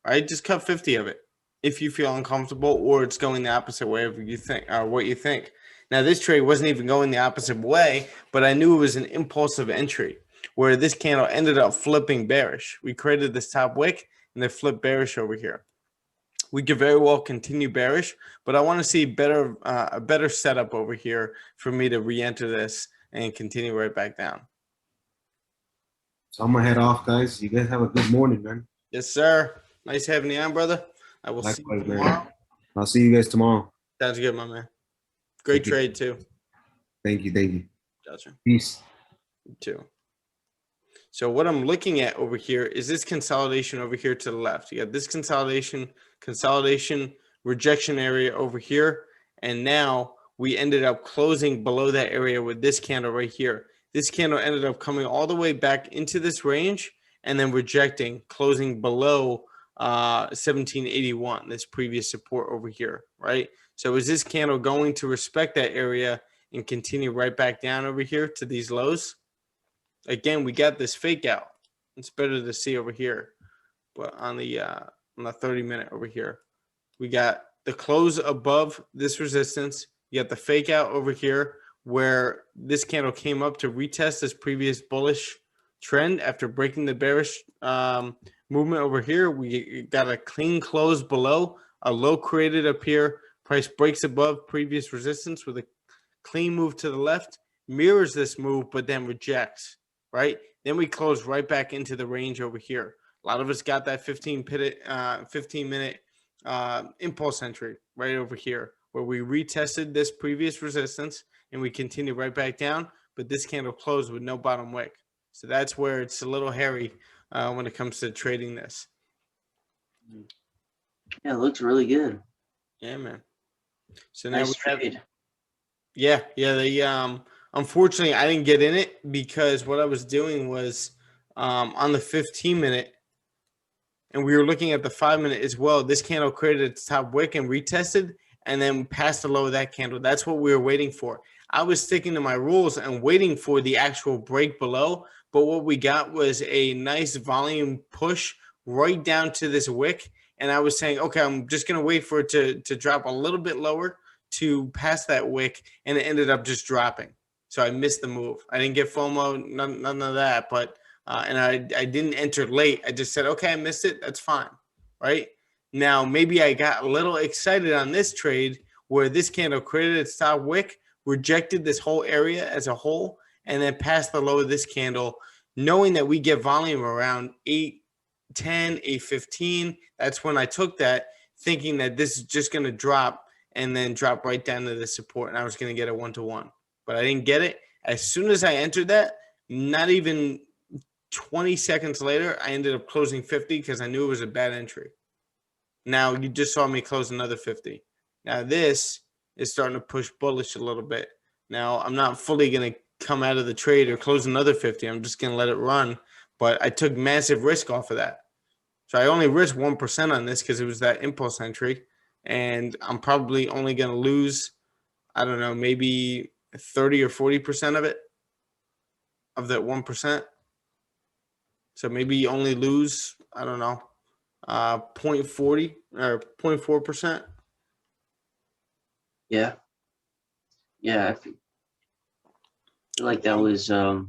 right? Just cut 50 of it if you feel uncomfortable or it's going the opposite way of you think or what you think. Now, this trade wasn't even going the opposite way, but I knew it was an impulsive entry where this candle ended up flipping bearish. We created this top wick and they flipped bearish over here. We could very well continue bearish, but I want to see a better setup over here for me to re-enter this and continue right back down. So I'm gonna head off, guys. You guys have a good morning, man. Yes, sir. Nice having you on, brother. I will see you Likewise, man. tomorrow. I'll see you guys tomorrow. Sounds good, my man. Great trade, too. Thank you. Thank you. Gotcha. Peace. You too. So what I'm looking at over here is this consolidation over here to the left. You got this consolidation, rejection area over here. And now we ended up closing below that area with this candle right here. This candle ended up coming all the way back into this range and then rejecting, closing below 1781, this previous support over here, right? So is this candle going to respect that area and continue right back down over here to these lows? Again, we got this fake out. It's better to see over here, but on the 30-minute over here, we got the close above this resistance. You got the fake out over here where this candle came up to retest this previous bullish trend after breaking the bearish movement over here. We got a clean close below, a low created up here. Price breaks above previous resistance with a clean move to the left, mirrors this move, but then rejects, right? Then we close right back into the range over here. A lot of us got that 15-minute impulse entry right over here where we retested this previous resistance and we continue right back down, but this candle closed with no bottom wick. So that's where it's a little hairy when it comes to trading this. Yeah, it looks really good. Yeah, man. So now Nice we have, trade. yeah. They unfortunately I didn't get in it because what I was doing was on the 15-minute, and we were looking at the 5-minute as well. This candle created its top wick and retested, and then passed the low of that candle. That's what we were waiting for. I was sticking to my rules and waiting for the actual break below, but what we got was a nice volume push right down to this wick. And I was saying, okay, I'm just going to wait for it to drop a little bit lower to pass that wick, and it ended up just dropping. So I missed the move. I didn't get FOMO, none of that, but and I didn't enter late. I just said, okay, I missed it. That's fine, right? Now, maybe I got a little excited on this trade where this candle created its top wick, rejected this whole area as a whole, and then passed the low of this candle, knowing that we get volume around 810, 815. That's when I took that, thinking that this is just going to drop and then drop right down to the support, and I was going to get a 1-to-1. But I didn't get it. As soon as I entered that, not even 20 seconds later, I ended up closing 50 because I knew it was a bad entry. Now, you just saw me close another 50. Now, this is starting to push bullish a little bit. Now, I'm not fully going to come out of the trade or close another 50. I'm just going to let it run. But I took massive risk off of that. So I only risked 1% on this because it was that impulse entry. And I'm probably only going to lose, I don't know, maybe 30 or 40% of it, of that 1%. So maybe you only lose, I don't know, 0.40 or 0.4%. Yeah. Yeah, I feel like that was a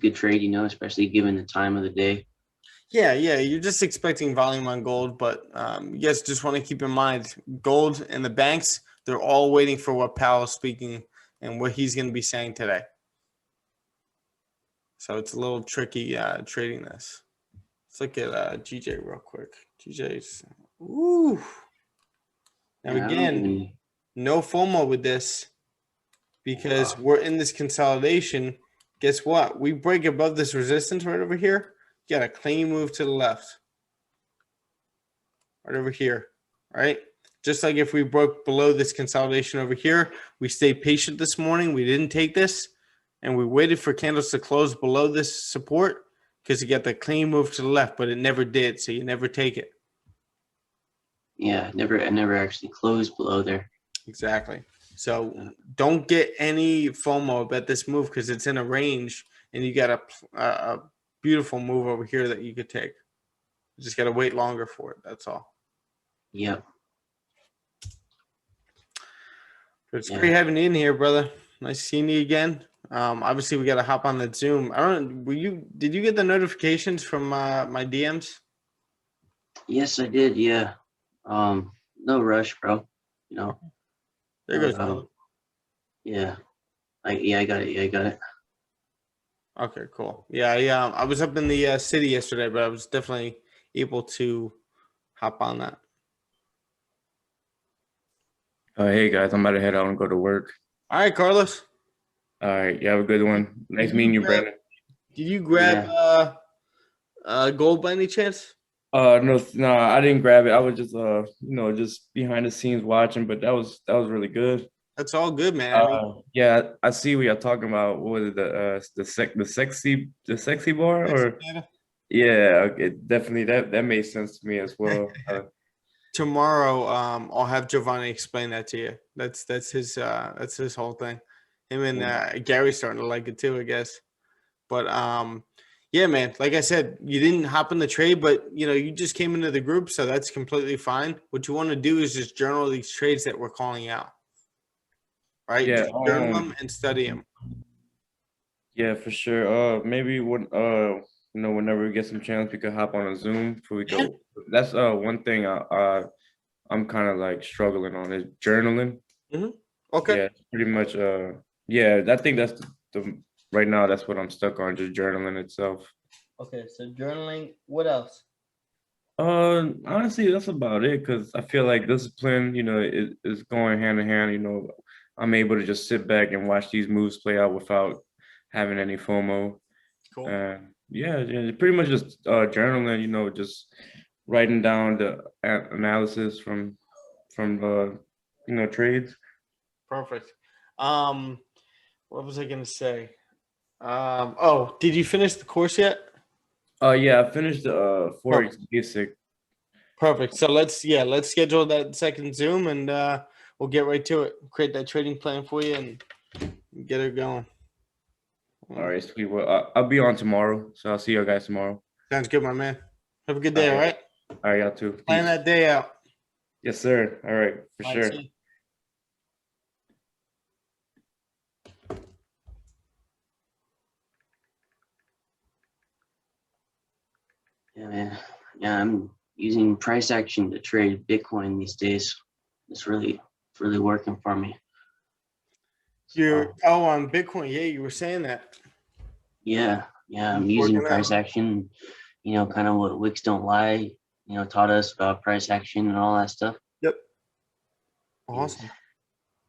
good trade, especially given the time of the day. Yeah, you're just expecting volume on gold, but you guys just want to keep in mind gold and the banks, they're all waiting for what Powell's speaking and what he's going to be saying today. So it's a little tricky trading this. Let's look at GJ real quick. GJ's, ooh. Now again, no FOMO with this because we're in this consolidation. Guess what? We break above this resistance right over here. Got a clean move to the left. right over here, right? Just like if we broke below this consolidation over here, we stayed patient this morning. We didn't take this, and we waited for candles to close below this support because you got the clean move to the left, but it never did, so you never take it. Yeah, I never actually closed below there. Exactly. So don't get any FOMO about this move because it's in a range, and you got a beautiful move over here that you could take. You just got to wait longer for it. That's all. Yep. But it's great having you in here, brother. Nice seeing you again. Obviously, we got to hop on that Zoom. I don't. Did you get the notifications from my DMs? Yes, I did. Yeah. No rush, bro. You know. There goes. Brother. Yeah. I got it. Yeah, I got it. Okay, cool. Yeah. I was up in the city yesterday, but I was definitely able to hop on that. Hey guys, I'm about to head out and go to work. All right, Carlos. All right, you have a good one. Nice meeting you, Brandon. Did you grab gold by any chance? No, I didn't grab it. I was just just behind the scenes watching, but that was really good. That's all good, man. Yeah, I see what you're talking about. What was it, the sexy bar or? Yeah, okay, definitely that made sense to me as well. Tomorrow, I'll have Giovanni explain that to you. That's his whole thing. Him and Gary's starting to like it too, I guess. But yeah, man. Like I said, you didn't hop in the trade, but you just came into the group, so that's completely fine. What you want to do is just journal these trades that we're calling out. Right? Yeah, just journal them and study them. Yeah, for sure. Maybe whenever we get some chance, we could hop on a Zoom before we go. That's one thing I'm kind of like struggling on is journaling. Mm-hmm. Okay. Yeah, pretty much. Yeah, I think that's the right now. That's what I'm stuck on, just journaling itself. Okay, so journaling. What else? Honestly, that's about it. Cause I feel like discipline, is going hand in hand. I'm able to just sit back and watch these moves play out without having any FOMO. Cool. Yeah, pretty much just journaling. Just writing down the analysis from trades. Perfect. What was I gonna say? Did you finish the course yet? Yeah, I finished the Forex basic. Perfect. So let's schedule that second Zoom and we'll get right to it. Create that trading plan for you and get it going. All right, sweet. Well, I'll be on tomorrow, so I'll see you guys tomorrow. Sounds good, my man. Have a good day, all right? All right, y'all too. Plan that day out. Yes, sir. All right, for sure. Yeah, man. Yeah, I'm using price action to trade Bitcoin these days. It's really working for me. On Bitcoin. Yeah, you were saying that. Yeah, I'm using price action, kind of what Wicks Don't Lie, taught us about price action and all that stuff. Yep. Awesome.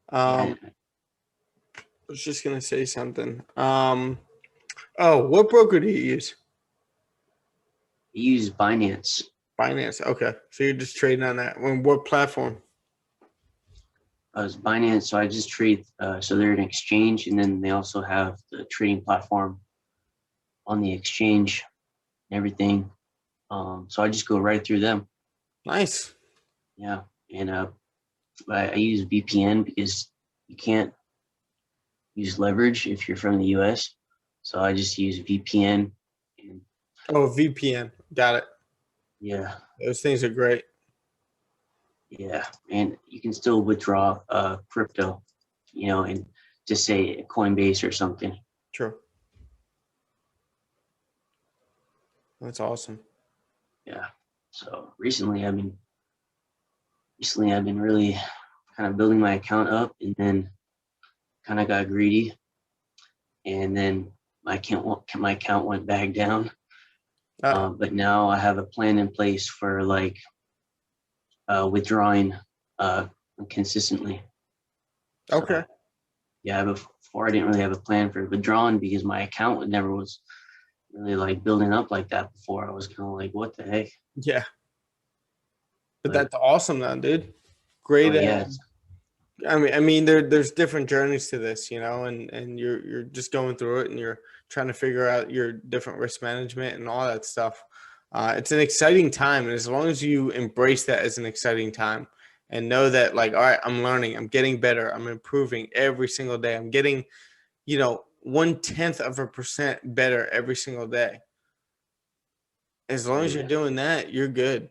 I was just gonna say something. What broker do you use? I use Binance. Binance. Okay. So you're just trading on that. What platform? It's Binance. So I just trade. So they're an exchange, and then they also have the trading platform on the exchange and everything. So I just go right through them. Nice. Yeah. And I use VPN because you can't use leverage if you're from the US. So I just use VPN. VPN. Got it. Yeah. Those things are great. Yeah. And you can still withdraw crypto, and just say Coinbase or something. True. That's awesome. Yeah. So recently I've been really kind of building my account up, and then kind of got greedy, and then my account went back down. But now I have a plan in place for like withdrawing consistently. Okay. So, yeah, before I didn't really have a plan for withdrawing because my account never was really like building up like that before. I was kind of like, what the heck? Yeah. But that's awesome, though, dude. Great. Oh, yeah. There's different journeys to this, and you're just going through it, and you're trying to figure out your different risk management and all that stuff. It's an exciting time, and as long as you embrace that as an exciting time, and know that, like, all right, I'm learning, I'm getting better, I'm improving every single day, I'm getting, 0.1% better every single day. As long as you're doing that, you're good.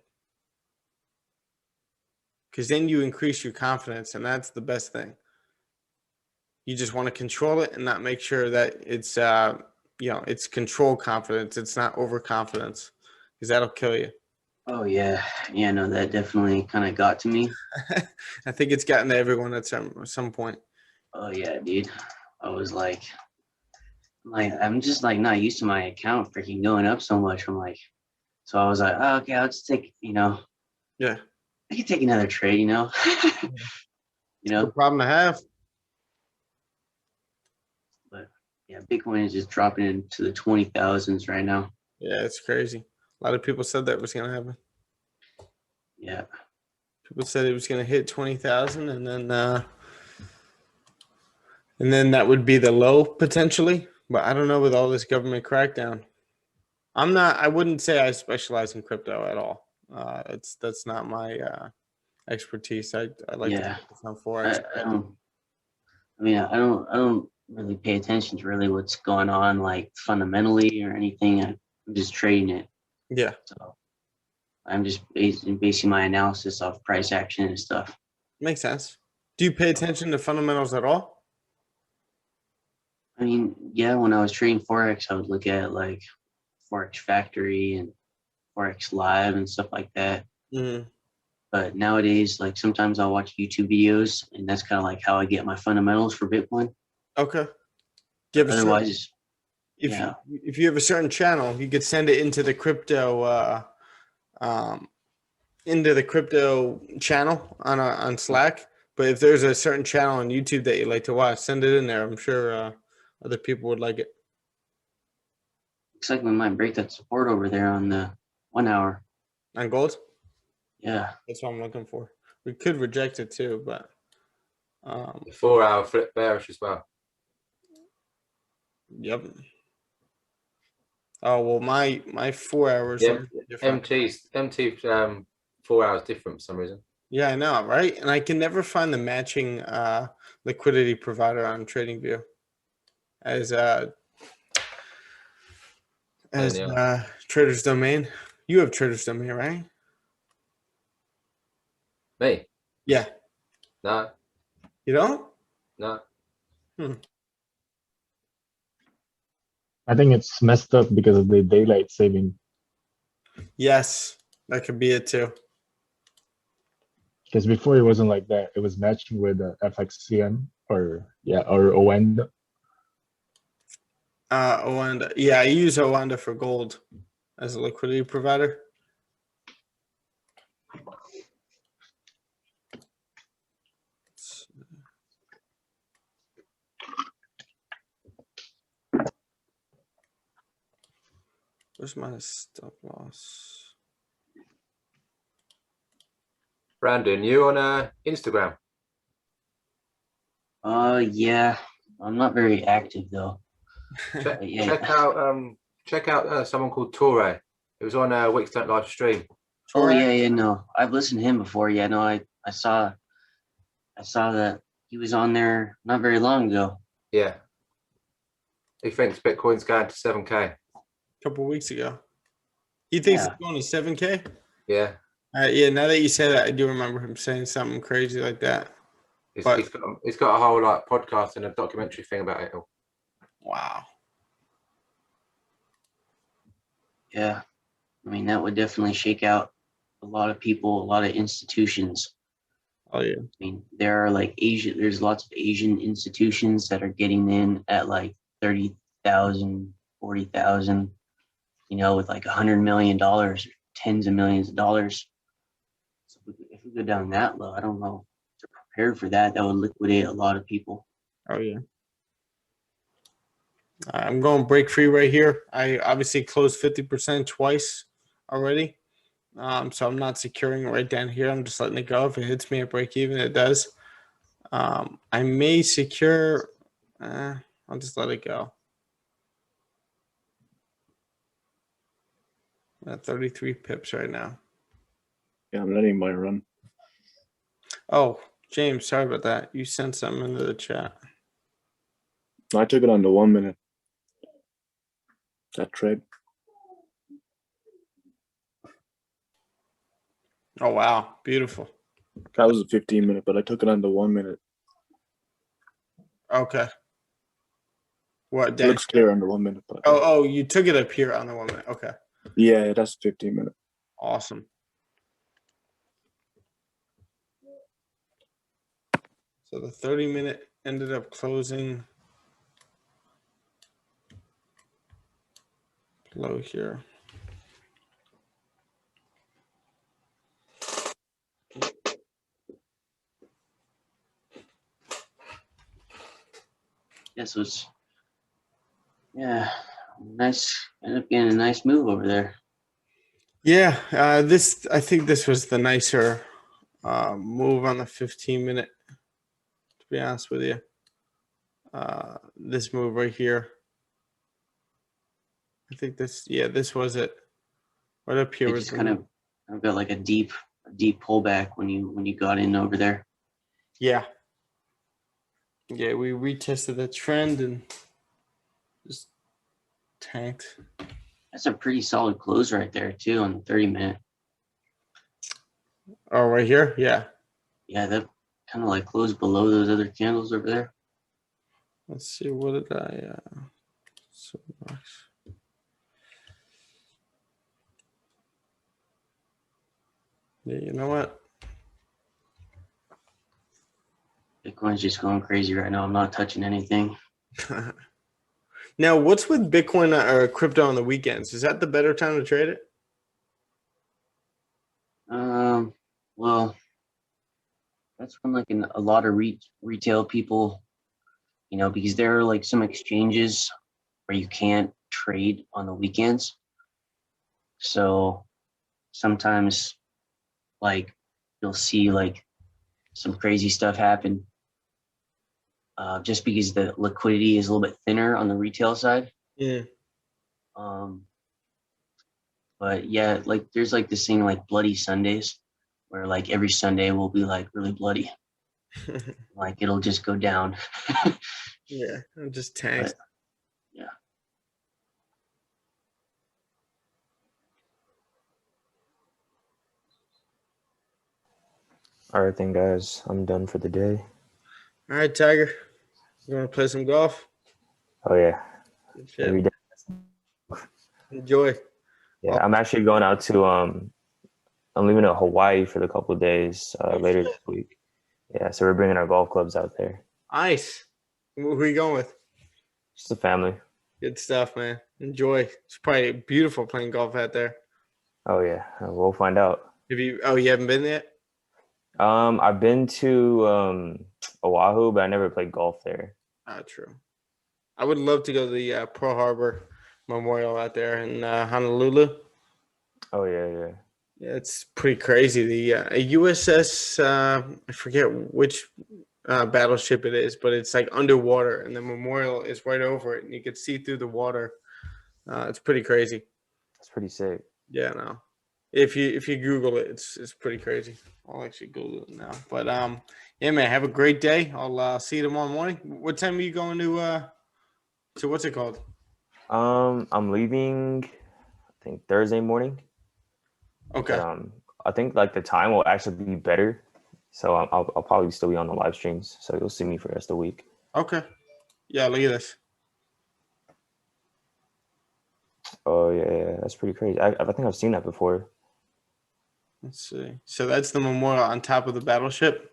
Because then you increase your confidence, and that's the best thing. You just want to control it and not make sure that it's, it's control confidence. It's not overconfidence, because that'll kill you. Oh, yeah. Yeah, no, that definitely kind of got to me. I think it's gotten to everyone at some point. Oh, yeah, dude. I was like, I'm just like not used to my account freaking going up so much. So I was like, oh, okay, I'll just take, Yeah. I can take another trade, Good problem to have. But yeah, Bitcoin is just dropping into the 20,000s right now. Yeah, it's crazy. A lot of people said that was going to happen. Yeah. People said it was going to hit 20,000, and then that would be the low potentially. But I don't know with all this government crackdown. I wouldn't say I specialize in crypto at all. That's not my expertise. I like to focus on Forex. I don't really pay attention to really what's going on, like fundamentally or anything. I'm just trading it. Yeah. So I'm just basing my analysis off price action and stuff. Makes sense. Do you pay attention to fundamentals at all? I mean, yeah, when I was trading Forex, I would look at like Forex Factory and Forex Live and stuff like that. Mm-hmm. But nowadays, like sometimes I'll watch YouTube videos, and that's kind of like how I get my fundamentals for Bitcoin. Okay. Do you have Otherwise, if you have a certain channel, you could send it into the crypto channel on Slack. But if there's a certain channel on YouTube that you like to watch, send it in there. I'm sure other people would like it. looks like we might break that support over there on the 1 hour. On gold? Yeah. That's what I'm looking for. We could reject it too, but the 4 hour flip bearish as well. Yep. Oh well, my 4 hours. Yeah, different. MT 4 hours different for some reason. Yeah, I know, right? And I can never find the matching liquidity provider on TradingView as Trader's Domain. You have Trader's Domain, right? Me? Yeah. No. You don't? No. I think it's messed up because of the daylight saving. Yes, that could be it too. Because before it wasn't like that. It was matching with FXCM or Oanda. Oanda. Yeah, I use Oanda for gold as a liquidity provider. Where's my stop loss? Brandon, you on Instagram? Yeah. I'm not very active though. Check out someone called Torre. It was on Wix Don't live stream. Oh yeah, no. I've listened to him before. Yeah, no, I saw that he was on there not very long ago. Yeah. He thinks Bitcoin's going to 7K. Couple weeks ago. He thinks it's going to 7K? Yeah. Yeah, now that you say that, I do remember him saying something crazy like that. He's got a whole podcast and a documentary thing about it all. Wow. Yeah. I mean, that would definitely shake out a lot of people, a lot of institutions. Oh yeah. I mean, there are like there's lots of Asian institutions that are getting in at like 30,000, 40,000, with like $100 million, tens of millions of dollars. So if we go down that low, I don't know if they're prepared for that. That would liquidate a lot of people. Oh yeah. I'm going break free right here. I obviously closed 50% twice already. So I'm not securing right down here. I'm just letting it go. If it hits me at break even, it does. I may secure. I'll just let it go. I'm at 33 pips right now. Yeah, I'm letting mine run. Oh, James, sorry about that. You sent something into the chat. I took it on the 1 minute. That trade. Oh wow, beautiful. That was a 15 minute, but I took it on the 1 minute. Okay. What? It Dan? looks clear on the 1 minute, but Oh, you took it up here on the 1 minute. Okay. yeah, that's 15 minute. Awesome. So the 30-minute ended up closing low here. Yeah, so it's nice. Ended up getting a nice move over there. Yeah, I think this was the nicer move on the 15-minute. To be honest with you, this move right here. I think this was it. Right up here It was just kind of got like a deep pullback when you got in over there. Yeah, we retested the trend and just tanked. That's a pretty solid close right there too on the 30-minute. Oh, right here, yeah. Yeah, that kind of like closed below those other candles over there. Let's see, what did I? So yeah, you know what? Bitcoin's just going crazy right now. I'm not touching anything. Now, what's with Bitcoin or crypto on the weekends? Is that the better time to trade it? Well, that's when like a lot of retail people, because there are like some exchanges where you can't trade on the weekends. So sometimes like you'll see like some crazy stuff happen just because the liquidity is a little bit thinner on the retail side. Yeah. But yeah, like there's like this thing like Bloody Sundays where like every Sunday will be like really bloody. Like it'll just go down. Yeah, I'm just tanked. Yeah. All right, then, guys, I'm done for the day. All right, Tiger. You want to play some golf? Oh yeah, Good shit. every day. Enjoy. Yeah, I'm actually going out to I'm leaving to Hawaii for the couple of days later this week. Yeah, so we're bringing our golf clubs out there. Nice. Who are you going with? Just the family. Good stuff, man. Enjoy. It's probably beautiful playing golf out there. Oh yeah, we'll find out. You haven't been yet? I've been to Oahu, but I never played golf there. True. I would love to go to the Pearl Harbor Memorial out there in Honolulu. Oh yeah. Yeah, it's pretty crazy. The USS, I forget which battleship it is, but it's like underwater, and the memorial is right over it, and you can see through the water. It's pretty crazy. That's pretty sick. Yeah, no. If you Google it, it's pretty crazy. I'll actually Google it now. But yeah, man, have a great day. I'll see you tomorrow morning. What time are you going to what's it called? I'm leaving, I think Thursday morning. Okay. But, I think like the time will actually be better, so I'll probably still be on the live streams. So you'll see me for the rest of the week. Okay. Yeah, look at this. Oh yeah, that's pretty crazy. I think I've seen that before. Let's see. So that's the memorial on top of the battleship,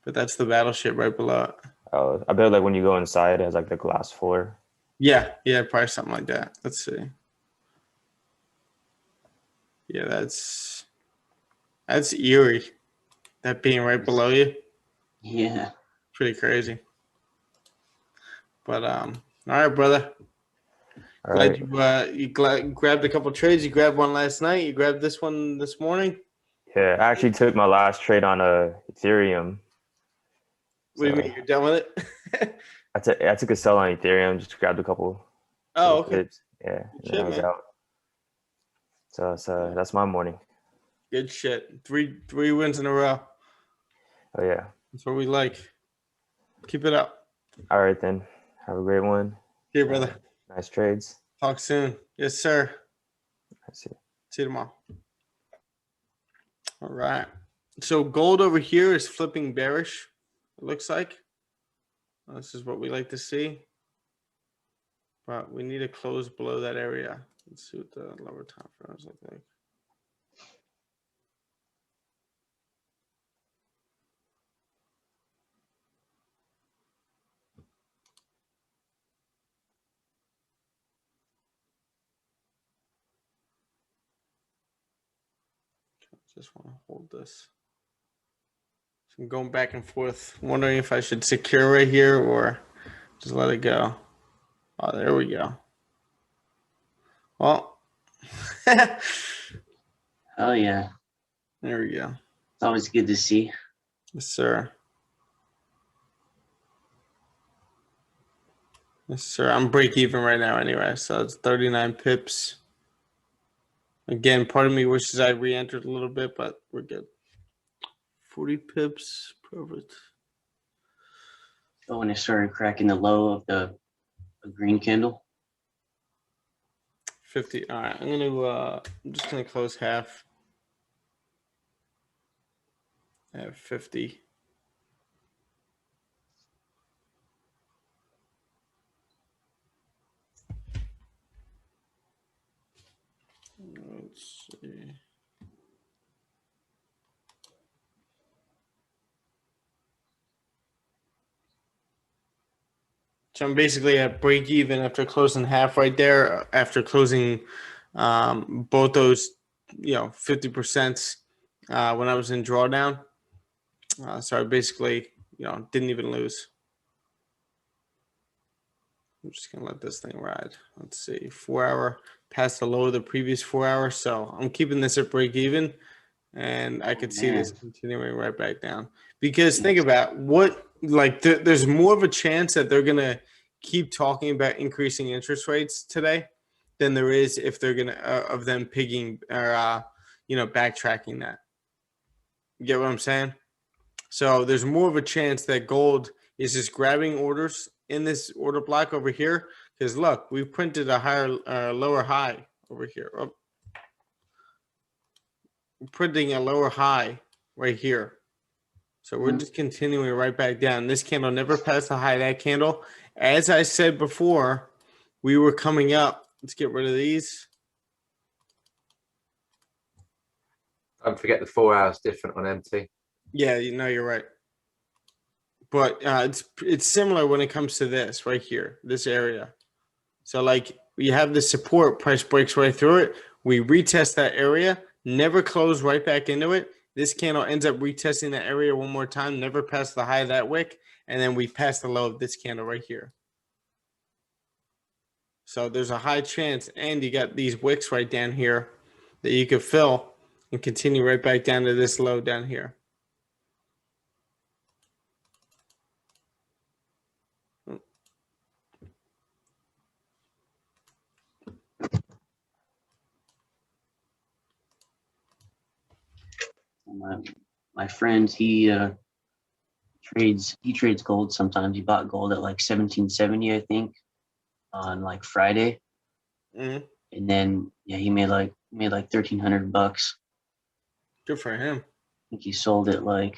but that's the battleship right below it. Oh, I bet like when you go inside, it has like the glass floor. Yeah, probably something like that. Let's see. Yeah, that's eerie. That being right below you. Yeah. Pretty crazy. But all right, brother. All Glad right. you grabbed a couple trades. You grabbed one last night. You grabbed this one this morning. Yeah, I actually took my last trade on Ethereum. What do you mean? You're done with it? I took a sell on Ethereum, just grabbed a couple. Oh, okay. Pips. Yeah, and Good then I shit, was man. out. So that's my morning. Good shit. Three wins in a row. Oh yeah. That's what we like. Keep it up. All right then. Have a great one. Here, brother. Nice trades. Talk soon. Yes, sir. I see. See you tomorrow. All right. So gold over here is flipping bearish, it looks like. This is what we like to see. But we need to close below that area. Let's see what the lower time frames look like. Just want to hold this. So I'm going back and forth, wondering if I should secure right here or just let it go. Oh, there we go. Well, Oh yeah, there we go. it's always good to see. Yes, sir. Yes, sir. I'm break even right now anyway, so it's 39 pips. Again, part of me wishes I re-entered a little bit, but we're good. 40 pips. Perfect. Oh, when it started cracking the low of the green candle. 50. All right, I'm just gonna close half. I have 50. Let's see. So I'm basically at break even after closing half right there. After closing both those, 50% when I was in drawdown. So I basically, didn't even lose. I'm just gonna let this thing ride. Let's see, 4 hour past the low of the previous 4 hours. So I'm keeping this at break even, and I could see this continuing right back down. Because think about there's more of a chance that they're gonna keep talking about increasing interest rates today than there is if they're gonna of them pigging or backtracking that. You get what I'm saying? So there's more of a chance that gold is just grabbing orders in this order block over here. Because look, we printed a lower high over here. Oh. We're printing a lower high right here. So we're just continuing right back down. This candle never passed the high of that candle. As I said before, we were coming up. Let's get rid of these. Don't forget the 4 hours different on MT. Yeah, you're right. But it's similar when it comes to this right here, this area. So like we have the support, price breaks right through it. We retest that area, never close right back into it. This candle ends up retesting that area one more time, never pass the high of that wick, and then we pass the low of this candle right here. So there's a high chance, and you got these wicks right down here that you could fill and continue right back down to this low down here. My friend, he trades gold sometimes. He bought gold at like 1770, I think, on like Friday. Mm-hmm. And then he made like $1,300. Good for him. I think he sold it like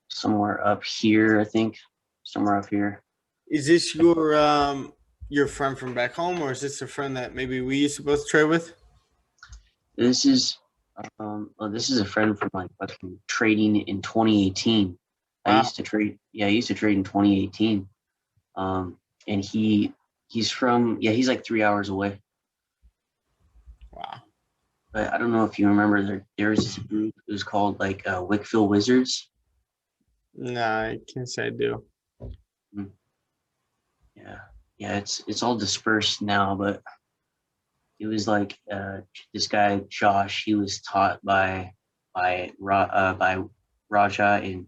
somewhere up here, I think. Somewhere up here. Is this your friend from back home, or is this a friend that maybe we used to both trade with? This is this is a friend from like fucking trading in 2018. Wow. I used to trade in 2018. And he's from he's like 3 hours away. Wow. But I don't know if you remember there was this group, it was called like Wickfield Wizards. Nah, I can't say I do. Yeah. yeah, it's all dispersed now, but it was like this guy Josh. He was taught by Raja and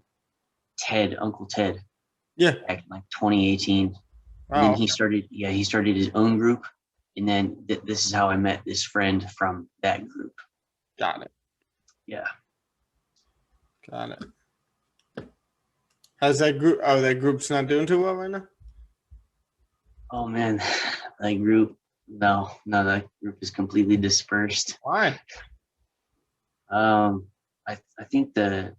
Ted, Uncle Ted, Yeah. back in like 2018. And then Oh, he started his own group, and then this is how I met this friend from that group. got it. Yeah. Got it. How's that group? Oh, that group's not doing too well right now? Oh man, that group. No, that group is completely dispersed. Why? I think the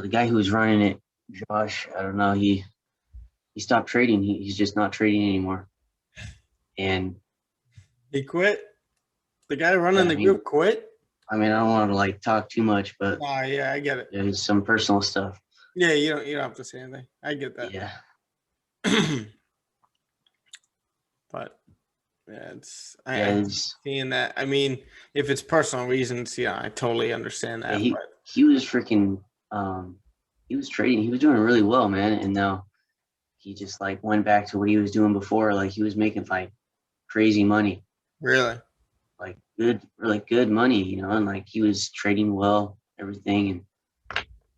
guy who was running it, Josh, I don't know, he stopped trading. He's just not trading anymore. And He quit? The guy running Yeah, the group quit? I don't want to like talk too much, but Oh, yeah, I get it. there's some personal stuff. Yeah, you don't have to say anything. I get that. Yeah. But yeah, I'm seeing that. I mean, if it's personal reasons, yeah, I totally understand that. he was freaking he was trading. He was doing really well, man. And now he just like went back to what he was doing before. Like he was making like crazy money. Really? Like good money, and like he was trading well, everything,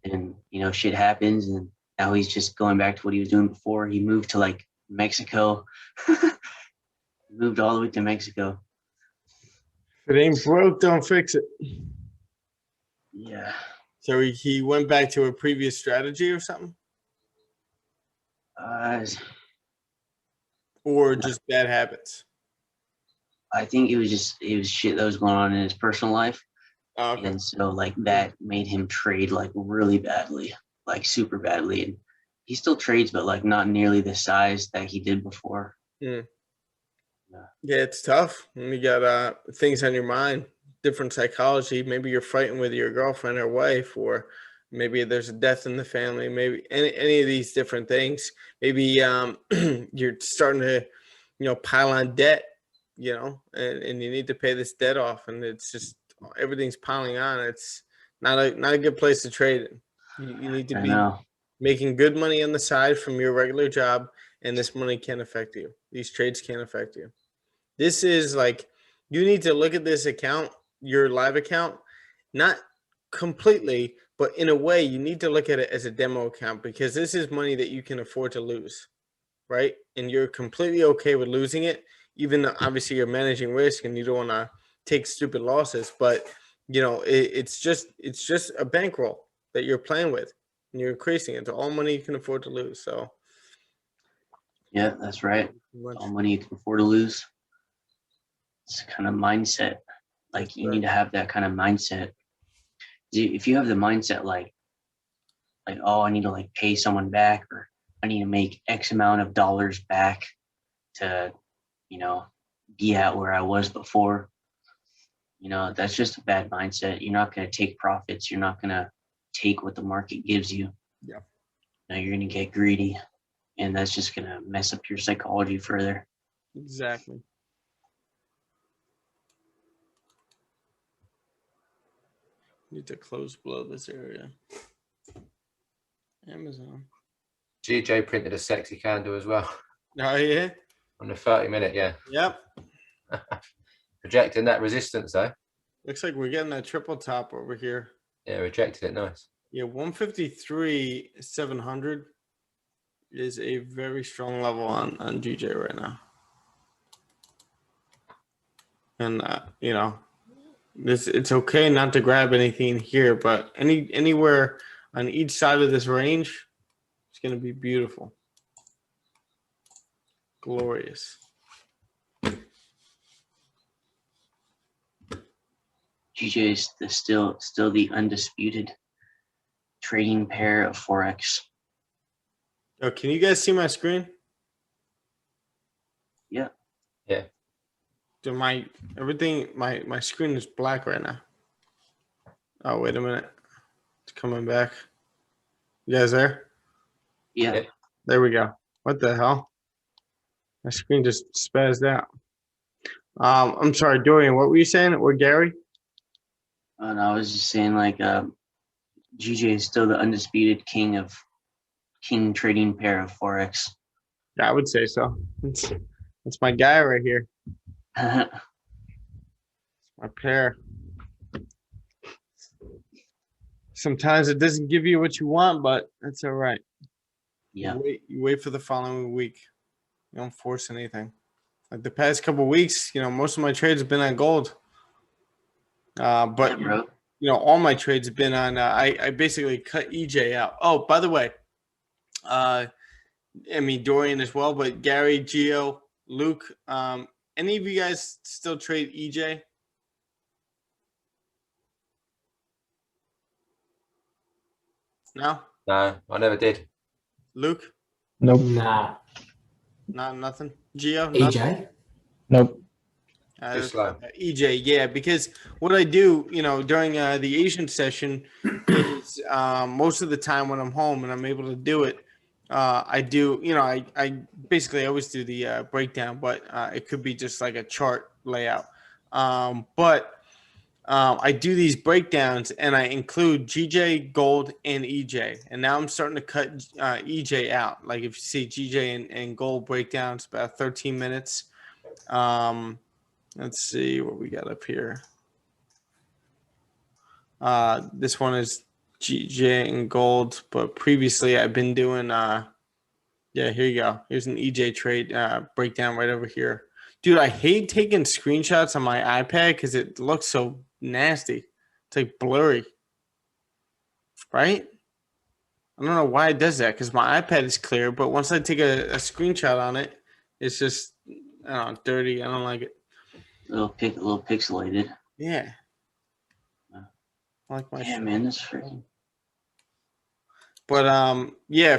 and shit happens, and now he's just going back to what he was doing before. He moved to like Mexico. Moved all the way to Mexico. If it ain't broke, don't fix it. Yeah. So he went back to a previous strategy or something? Or just bad habits? I think it was shit that was going on in his personal life. Oh, okay. And so like that made him trade like really badly, like super badly. And he still trades, but like not nearly the size that he did before. Yeah, it's tough when you got things on your mind, different psychology. Maybe you're fighting with your girlfriend or wife, or maybe there's a death in the family. Maybe any of these different things. Maybe you're starting to, pile on debt, and you need to pay this debt off, and it's just everything's piling on. It's not a good place to trade in. You need to be making good money on the side from your regular job, and this money can't affect you. These trades can't affect you. This is like, you need to look at this account, your live account, not completely, but in a way, you need to look at it as a demo account, because this is money that you can afford to lose, right? And you're completely okay with losing it, even though obviously you're managing risk and you don't want to take stupid losses. But it's just a bankroll that you're playing with, and you're increasing it. It's all money you can afford to lose. So yeah, that's right. All money you can afford to lose. It's kind of mindset. Like you need to have that kind of mindset. If you have the mindset like, oh, I need to like pay someone back, or I need to make X amount of dollars back to, be at where I was before, that's just a bad mindset. You're not going to take profits. You're not going to take what the market gives you. Yeah. Now you're going to get greedy, and that's just going to mess up your psychology further. Exactly. Need to close below this area. Amazon. GJ printed a sexy candle as well. Oh, yeah? On the 30-minute, yeah. Yep. Rejecting that resistance, though. Looks like we're getting that triple top over here. Yeah, rejected it. Nice. Yeah, 153,700 is a very strong level on GJ right now. And, it's okay not to grab anything here, but anywhere on each side of this range, it's going to be beautiful. Glorious. GJ is still the undisputed trading pair of Forex. Oh, can you guys see my screen? Yeah. Yeah. My screen is black right now. Oh, wait a minute. It's coming back. You guys there? Yeah. There we go. What the hell? My screen just spazzed out. I'm sorry, Dorian, what were you saying? Or Gary? And I was just saying like GJ is still the undisputed king of king trading pair of Forex. Yeah, I would say so. That's my guy right here. My pair. Sometimes it doesn't give you what you want, but that's all right. Yeah. You wait for the following week. You don't force anything. Like the past couple of weeks, most of my trades have been on gold. But Yeah, bro. all my trades have been on. I basically cut EJ out. Oh, by the way, Dorian as well, but Gary, Gio, Luke, any of you guys still trade EJ? No, No, I never did. Luke, Nope. Nah. nothing. Gio, nothing. EJ? Nope. Too slow. EJ, yeah, because what I do, during the Asian session is most of the time when I'm home and I'm able to do it, I do, I basically always do the breakdown, but it could be just like a chart layout. But I do these breakdowns and I include GJ, Gold, and EJ. And now I'm starting to cut EJ out. Like if you see GJ and Gold breakdowns, about 13 minutes. Let's see what we got up here. This one is GJ and Gold, but previously I've been doing yeah, here you go. Here's an EJ trade breakdown right over here. Dude, I hate taking screenshots on my iPad because it looks so nasty. It's like blurry. Right? I don't know why it does that because my iPad is clear, but once I take a screenshot on it, it's just dirty. I don't like it. A little pixelated. Yeah. I like my Yeah, man, that's freaking. But yeah,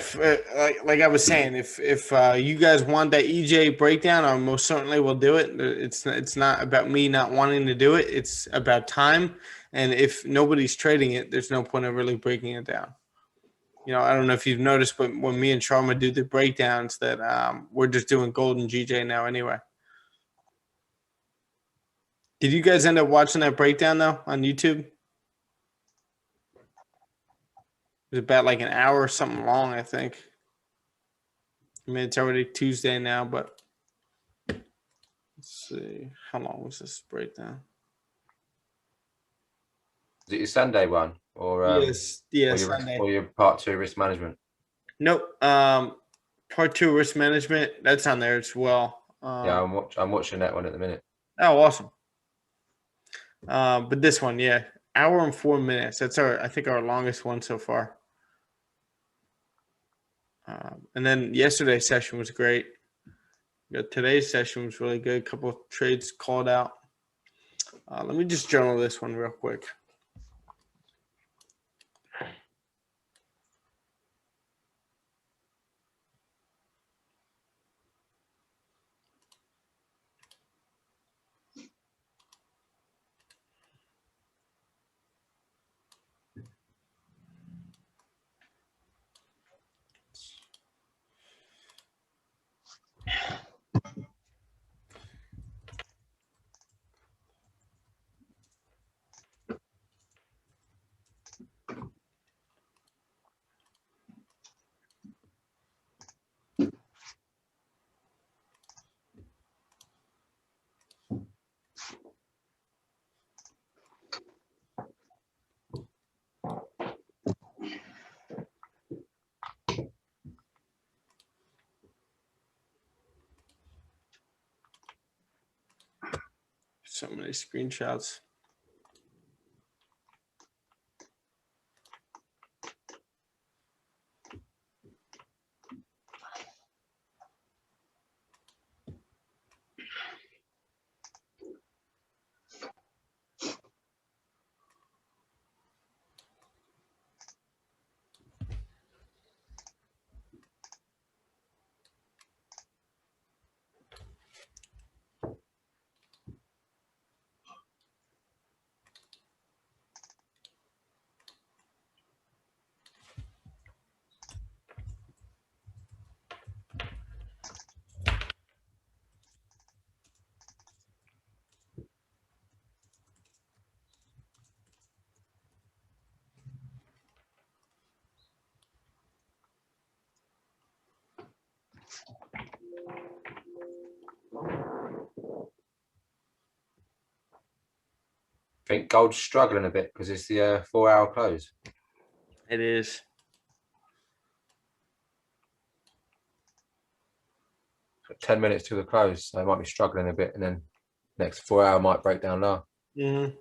like I was saying, if you guys want that EJ breakdown, I most certainly will do it. It's not about me not wanting to do it. It's about time, and if nobody's trading it, there's no point of really breaking it down. I don't know if you've noticed, but when me and Sharma do the breakdowns, that we're just doing Gold and GJ now anyway. Did you guys end up watching that breakdown though on YouTube? It was about like an hour or something long, I think. I mean, it's already Tuesday now, but let's see. How long was this breakdown? Is it your Sunday one or Yes, Sunday. or your part 2 risk management? Nope. Part 2 risk management. That's on there as well. Yeah, I'm watching that one at the minute. Oh, awesome. But this one, yeah, hour and 4 minutes. That's I think our longest one so far. And then yesterday's session was great. Today's session was really good. A couple of trades called out. Let me just journal this one real quick. So many screenshots. I think gold's struggling a bit because it's the 4-hour close. It is. Got 10 minutes to the close, so it might be struggling a bit, and then next 4 hour might break down low. Mm-hmm.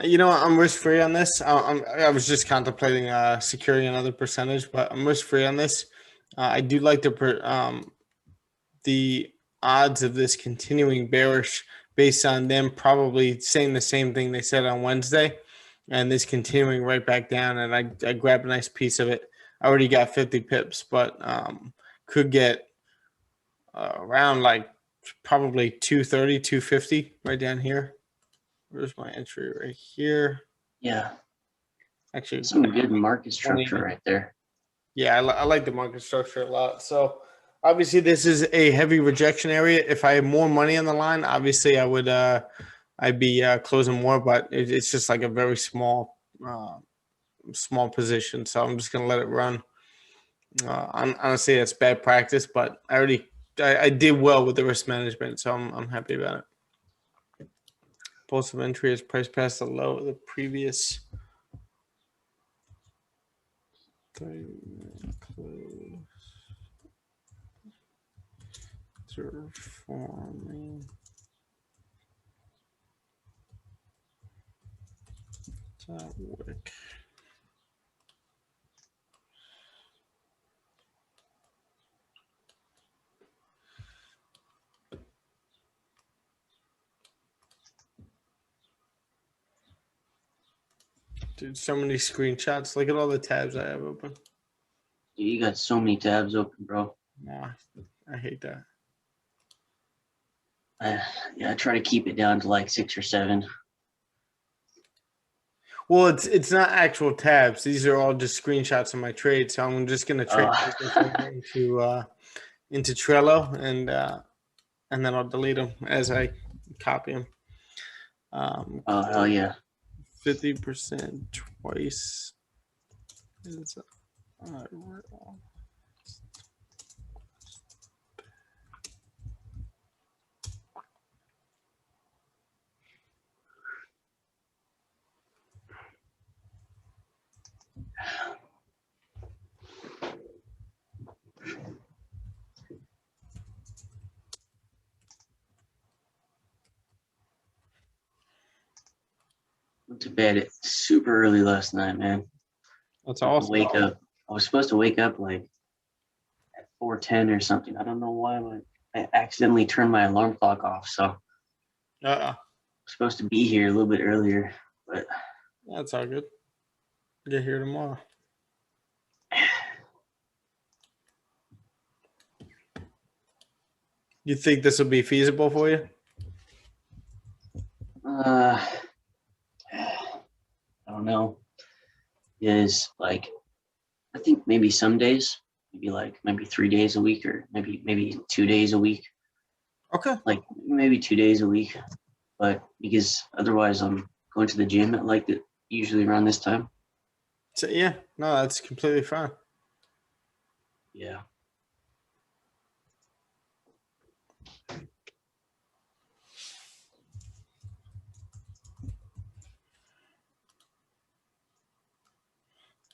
You know, I'm risk free on this. I was just contemplating securing another percentage, but I'm risk free on this. I do like the odds of this continuing bearish based on them probably saying the same thing they said on Wednesday, and this continuing right back down. And I grabbed a nice piece of it. I already got 50 pips, but could get around like probably 230, 250 right down here. Where's my entry right here? Yeah, Actually, some good market structure right there. yeah, I like the market structure a lot. So obviously this is a heavy rejection area. If I had more money on the line, obviously I would I'd be closing more, but it's just like a very small position. So I'm just gonna let it run. Honestly, that's bad practice, but I did well with the risk management, so I'm happy about it. Pulse of entry is price past the low of the previous 30-minute close. Forming. That wick. Dude, so many screenshots. Look at all the tabs I have open. Dude, you got so many tabs open, bro. Nah, I hate that. Yeah, I try to keep it down to like 6 or 7. Well, it's not actual tabs. These are all just screenshots of my trade. So I'm just gonna trade into Trello, and then I'll delete them as I copy them. Oh hell yeah! 50% twice. Went to bed super early last night, man. That's awesome. Wake up. I was supposed to wake up like at 4:10 or something. I don't know why, but I accidentally turned my alarm clock off. So I'm supposed to be here a little bit earlier, but that's all good. Get here tomorrow. You think this will be feasible for you? I don't know. Is like, I think maybe some days, maybe 3 days a week, or maybe 2 days a week. Okay. Like maybe 2 days a week, but because otherwise I'm going to the gym at usually around this time. So yeah, no, that's completely fine. Yeah.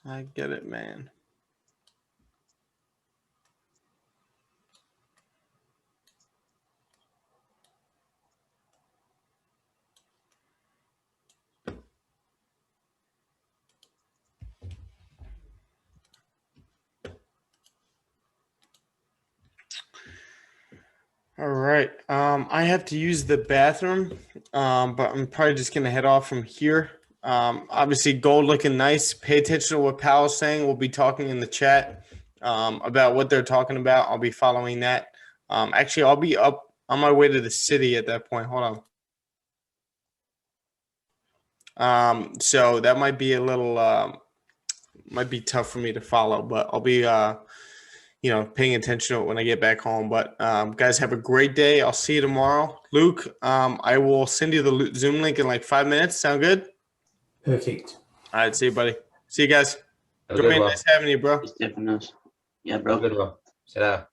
I get it, man. All right. I have to use the bathroom, but I'm probably just gonna head off from here. Obviously, gold looking nice. Pay attention to what Powell's saying. We'll be talking in the chat about what they're talking about. I'll be following that. Actually, I'll be up on my way to the city at that point. Hold on. So that might be a little, might be tough for me to follow, but I'll be, paying attention to it when I get back home. But guys, have a great day. I'll see you tomorrow. Luke, I will send you the Zoom link in like 5 minutes. Sound good? Perfect. All right, see you, buddy. See you guys. Nice having you, bro. Yeah, bro. Good one. See you later.